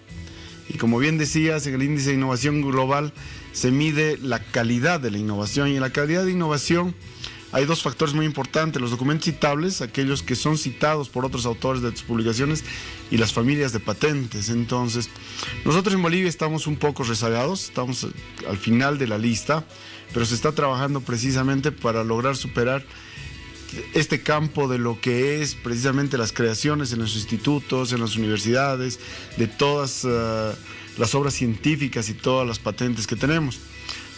Y como bien decías, en el índice de innovación global se mide la calidad de la innovación. Y en la calidad de innovación hay dos factores muy importantes: los documentos citables, aquellos que son citados por otros autores de tus publicaciones, y las familias de patentes. Entonces, nosotros en Bolivia estamos un poco rezagados, estamos al final de la lista, pero se está trabajando precisamente para lograr superar este campo de lo que es precisamente las creaciones en los institutos, en las universidades, de todas las obras científicas y todas las patentes que tenemos.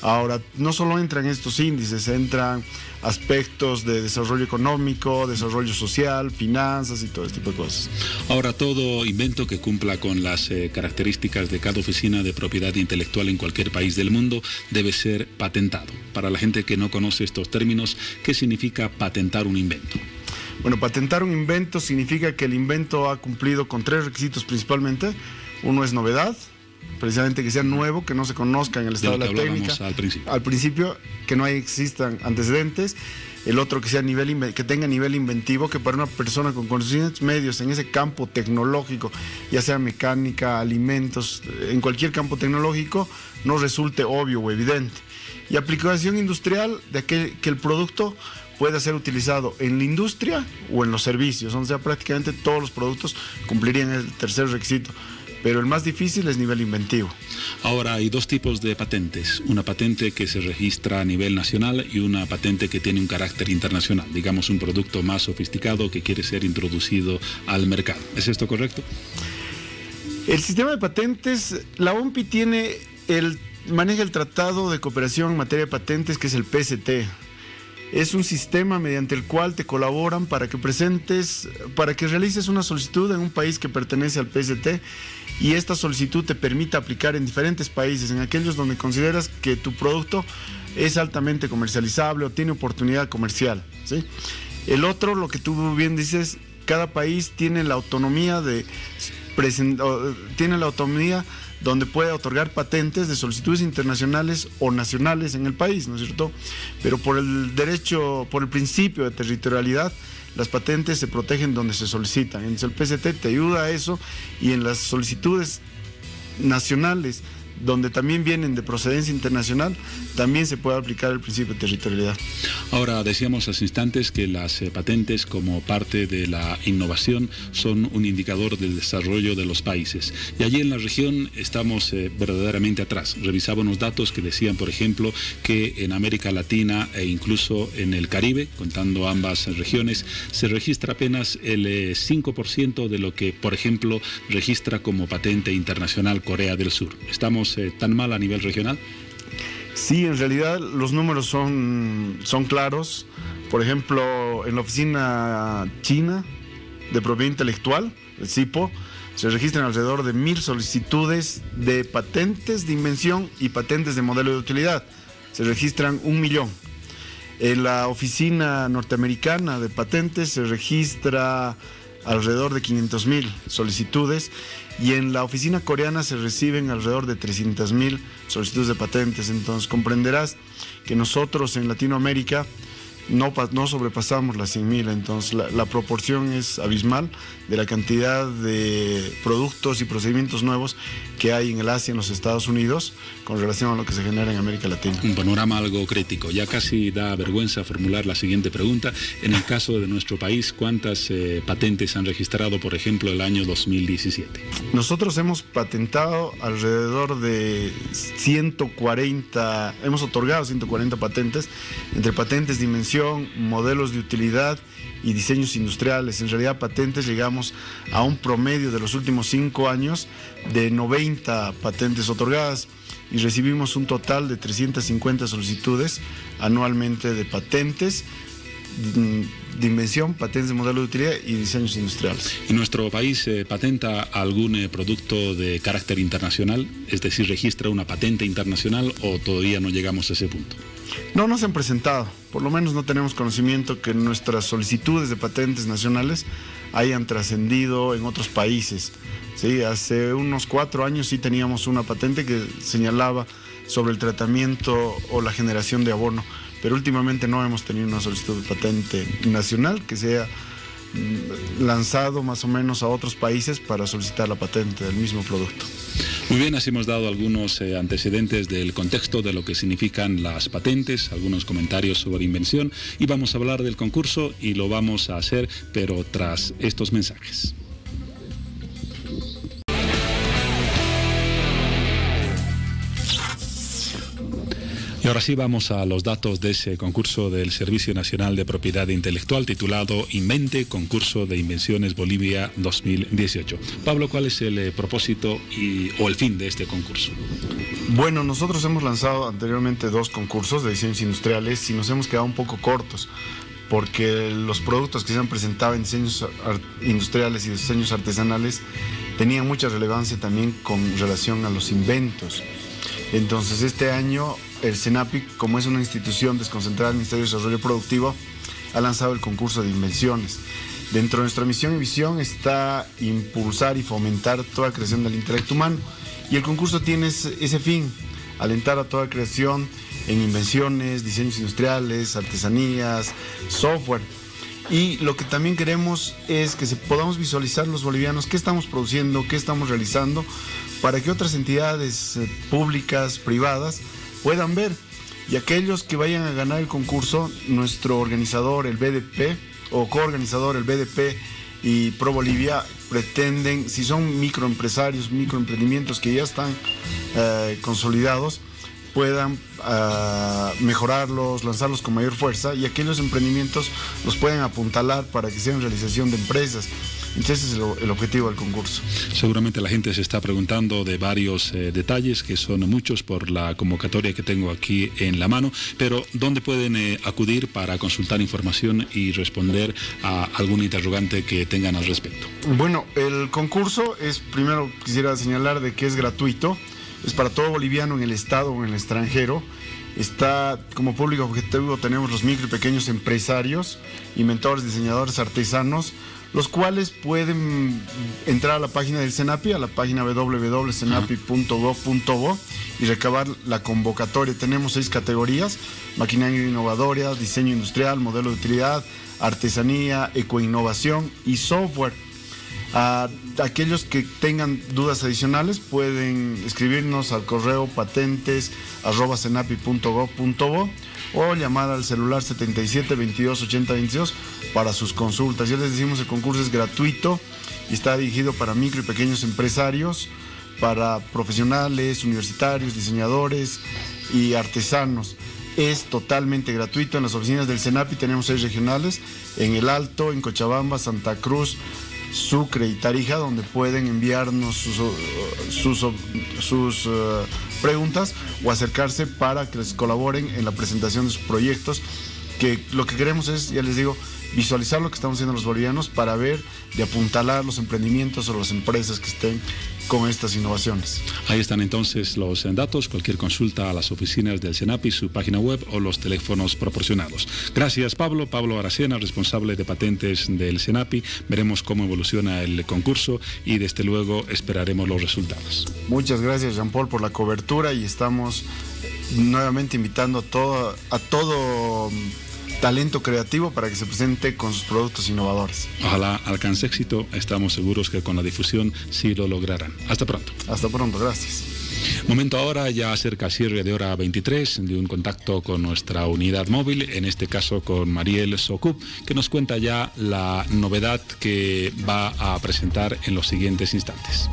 Ahora, no solo entran estos índices, entran aspectos de desarrollo económico, desarrollo social, finanzas y todo este tipo de cosas. Ahora, todo invento que cumpla con las características de cada oficina de propiedad intelectual en cualquier país del mundo debe ser patentado. Para la gente que no conoce estos términos, ¿qué significa patentar un invento? Bueno, patentar un invento significa que el invento ha cumplido con 3 requisitos principalmente. Uno es novedad, precisamente que sea nuevo, que no se conozca en el estado de la técnica. Al principio, que no existan antecedentes. El otro, que sea que tenga nivel inventivo, que para una persona con conocimientos medios en ese campo tecnológico, ya sea mecánica, alimentos, en cualquier campo tecnológico, no resulte obvio o evidente. Y aplicación industrial, de que el producto pueda ser utilizado en la industria o en los servicios. O sea, prácticamente todos los productos cumplirían el tercer requisito. Pero el más difícil es nivel inventivo. Ahora, hay 2 tipos de patentes. Una patente que se registra a nivel nacional y una patente que tiene un carácter internacional. Digamos, un producto más sofisticado que quiere ser introducido al mercado. ¿Es esto correcto? El sistema de patentes, la OMPI maneja el Tratado de Cooperación en materia de patentes, que es el PST. Es un sistema mediante el cual te colaboran para que realices una solicitud en un país que pertenece al PST, y esta solicitud te permite aplicar en diferentes países, en aquellos donde consideras que tu producto es altamente comercializable o tiene oportunidad comercial, ¿sí? El otro, lo que tú bien dices, cada país tiene la autonomía donde puede otorgar patentes de solicitudes internacionales o nacionales en el país, ¿no es cierto? Pero por el principio de territorialidad, las patentes se protegen donde se solicitan. Entonces el PST te ayuda a eso, y en las solicitudes nacionales, donde también vienen de procedencia internacional, también se puede aplicar el principio de territorialidad. Ahora, decíamos hace instantes que las patentes, como parte de la innovación, son un indicador del desarrollo de los países. Y allí en la región estamos verdaderamente atrás. Revisaba unos datos que decían, por ejemplo, que en América Latina e incluso en el Caribe, contando ambas regiones, se registra apenas el 5% de lo que, por ejemplo, registra como patente internacional Corea del Sur. ¿Estamos tan mal a nivel regional? Sí, en realidad los números son claros. Por ejemplo, en la oficina china de propiedad intelectual, el CIPO, se registran alrededor de 1.000 solicitudes de patentes de invención y patentes de modelo de utilidad. Se registran 1.000.000. En la oficina norteamericana de patentes se registra alrededor de 500.000 solicitudes, y en la oficina coreana se reciben alrededor de 300.000 solicitudes de patentes. Entonces comprenderás que nosotros en Latinoamérica no sobrepasamos las 100.000, entonces la proporción es abismal de la cantidad de productos y procedimientos nuevos que hay en el Asia, en los Estados Unidos, con relación a lo que se genera en América Latina. Un panorama algo crítico. Ya casi da vergüenza formular la siguiente pregunta. En el caso de nuestro país, ¿cuántas patentes han registrado, por ejemplo, el año 2017? Nosotros hemos patentado alrededor de 140, hemos otorgado 140 patentes, entre patentes de invención, modelos de utilidad y diseños industriales. En realidad, patentes llegamos a un promedio de los últimos 5 años de 90 patentes otorgadas y recibimos un total de 350 solicitudes anualmente de patentes de invención, patentes de modelo de utilidad y diseños industriales. ¿Y nuestro país patenta algún producto de carácter internacional? Es decir, ¿registra una patente internacional o todavía no llegamos a ese punto? No se han presentado, por lo menos no tenemos conocimiento que nuestras solicitudes de patentes nacionales hayan trascendido en otros países. Sí, hace unos 4 años sí teníamos una patente que señalaba sobre el tratamiento o la generación de abono, pero últimamente no hemos tenido una solicitud de patente nacional que sea lanzado más o menos a otros países para solicitar la patente del mismo producto. Muy bien, así hemos dado algunos antecedentes del contexto de lo que significan las patentes, algunos comentarios sobre invención, y vamos a hablar del concurso y lo vamos a hacer, pero tras estos mensajes. Y ahora sí vamos a los datos de ese concurso del Servicio Nacional de Propiedad Intelectual titulado Invente, Concurso de Invenciones Bolivia 2018. Pablo, ¿cuál es el propósito o el fin de este concurso? Bueno, nosotros hemos lanzado anteriormente 2 concursos de diseños industriales y nos hemos quedado un poco cortos porque los productos que se han presentado en diseños industriales y diseños artesanales tenían mucha relevancia también con relación a los inventos. Entonces este año el CENAPI, como es una institución desconcentrada del Ministerio de Desarrollo Productivo, ha lanzado el concurso de invenciones. Dentro de nuestra misión y visión está impulsar y fomentar toda creación del intelecto humano y el concurso tiene ese fin, alentar a toda creación en invenciones, diseños industriales, artesanías, software. Y lo que también queremos es que podamos visualizar los bolivianos qué estamos produciendo, qué estamos realizando, para que otras entidades públicas, privadas, puedan ver. Y aquellos que vayan a ganar el concurso, nuestro organizador, el BDP, o coorganizador, el BDP y Pro Bolivia, pretenden, si son microempresarios, microemprendimientos que ya están consolidados, puedan mejorarlos, lanzarlos con mayor fuerza, y aquellos emprendimientos los pueden apuntalar para que sean realización de empresas. Entonces ese es el objetivo del concurso. Seguramente la gente se está preguntando de varios detalles, que son muchos por la convocatoria que tengo aquí en la mano, pero ¿dónde pueden acudir para consultar información y responder a algún interrogante que tengan al respecto? Bueno, el concurso primero quisiera señalar de que es gratuito, es para todo boliviano en el estado o en el extranjero. Está como público objetivo, tenemos los micro y pequeños empresarios, inventores, diseñadores, artesanos, los cuales pueden entrar a la página del CENAPI, a la página www.cenapi.gov.bo y recabar la convocatoria. Tenemos 6 categorías: maquinaria innovadora, diseño industrial, modelo de utilidad, artesanía, ecoinnovación y software. Aquellos que tengan dudas adicionales pueden escribirnos al correo patentes@cenapi.gov.bo o llamar al celular 77 22 80 22 para sus consultas. Ya les decimos, el concurso es gratuito y está dirigido para micro y pequeños empresarios, para profesionales, universitarios, diseñadores y artesanos. Es totalmente gratuito. En las oficinas del CENAPI tenemos 6 regionales, en El Alto, en Cochabamba, Santa Cruz, Sucre y Tarija, donde pueden enviarnos sus preguntas o acercarse para que les colaboren en la presentación de sus proyectos, que lo que queremos es, ya les digo, visualizar lo que estamos haciendo los bolivianos para ver, de apuntalar los emprendimientos o las empresas que estén con estas innovaciones. Ahí están entonces los datos, cualquier consulta a las oficinas del CENAPI, su página web o los teléfonos proporcionados. Gracias, Pablo. Pablo Aracena, responsable de patentes del CENAPI. Veremos cómo evoluciona el concurso y desde luego esperaremos los resultados. Muchas gracias, Jean Paul, por la cobertura, y estamos nuevamente invitando a todo talento creativo para que se presente con sus productos innovadores. Ojalá alcance éxito. Estamos seguros que con la difusión sí lo lograrán. Hasta pronto. Hasta pronto, gracias. Momento ahora, ya cerca al cierre de hora 23, de un contacto con nuestra unidad móvil, en este caso con Mariel Socup, que nos cuenta ya la novedad que va a presentar en los siguientes instantes.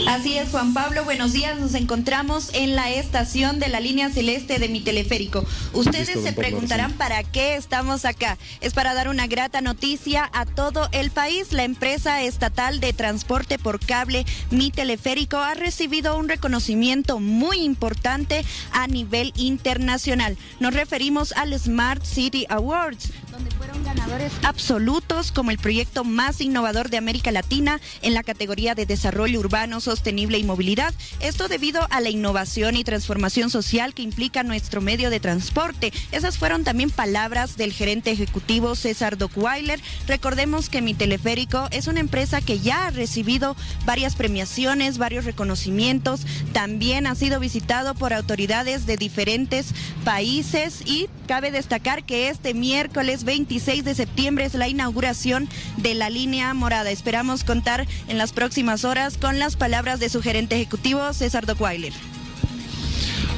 Así es, Juan Pablo, buenos días. Nos encontramos en la estación de la línea celeste de Mi Teleférico. Ustedes se preguntarán para qué estamos acá. Es para dar una grata noticia a todo el país. La empresa estatal de transporte por cable Mi Teleférico ha recibido un reconocimiento muy importante a nivel internacional. Nos referimos al Smart City Awards, donde fueron ganadores absolutos como el proyecto más innovador de América Latina en la categoría de desarrollo urbano sostenible y movilidad. Esto debido a la innovación y transformación social que implica nuestro medio de transporte. Esas fueron también palabras del gerente ejecutivo César Dockweiler. Recordemos que Mi Teleférico es una empresa que ya ha recibido varias premiaciones, varios reconocimientos. También ha sido visitado por autoridades de diferentes países y cabe destacar que este miércoles 26 de septiembre es la inauguración de la línea morada. Esperamos contar en las próximas horas con las palabras de su gerente ejecutivo, César Dockweiler.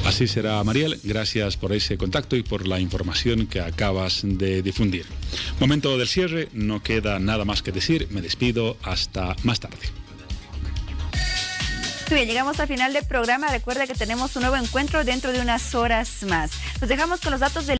Así será, Mariel. Gracias por ese contacto y por la información que acabas de difundir. Momento del cierre, no queda nada más que decir. Me despido hasta más tarde. Bien, llegamos al final del programa. Recuerda que tenemos un nuevo encuentro dentro de unas horas más. Nos dejamos con los datos del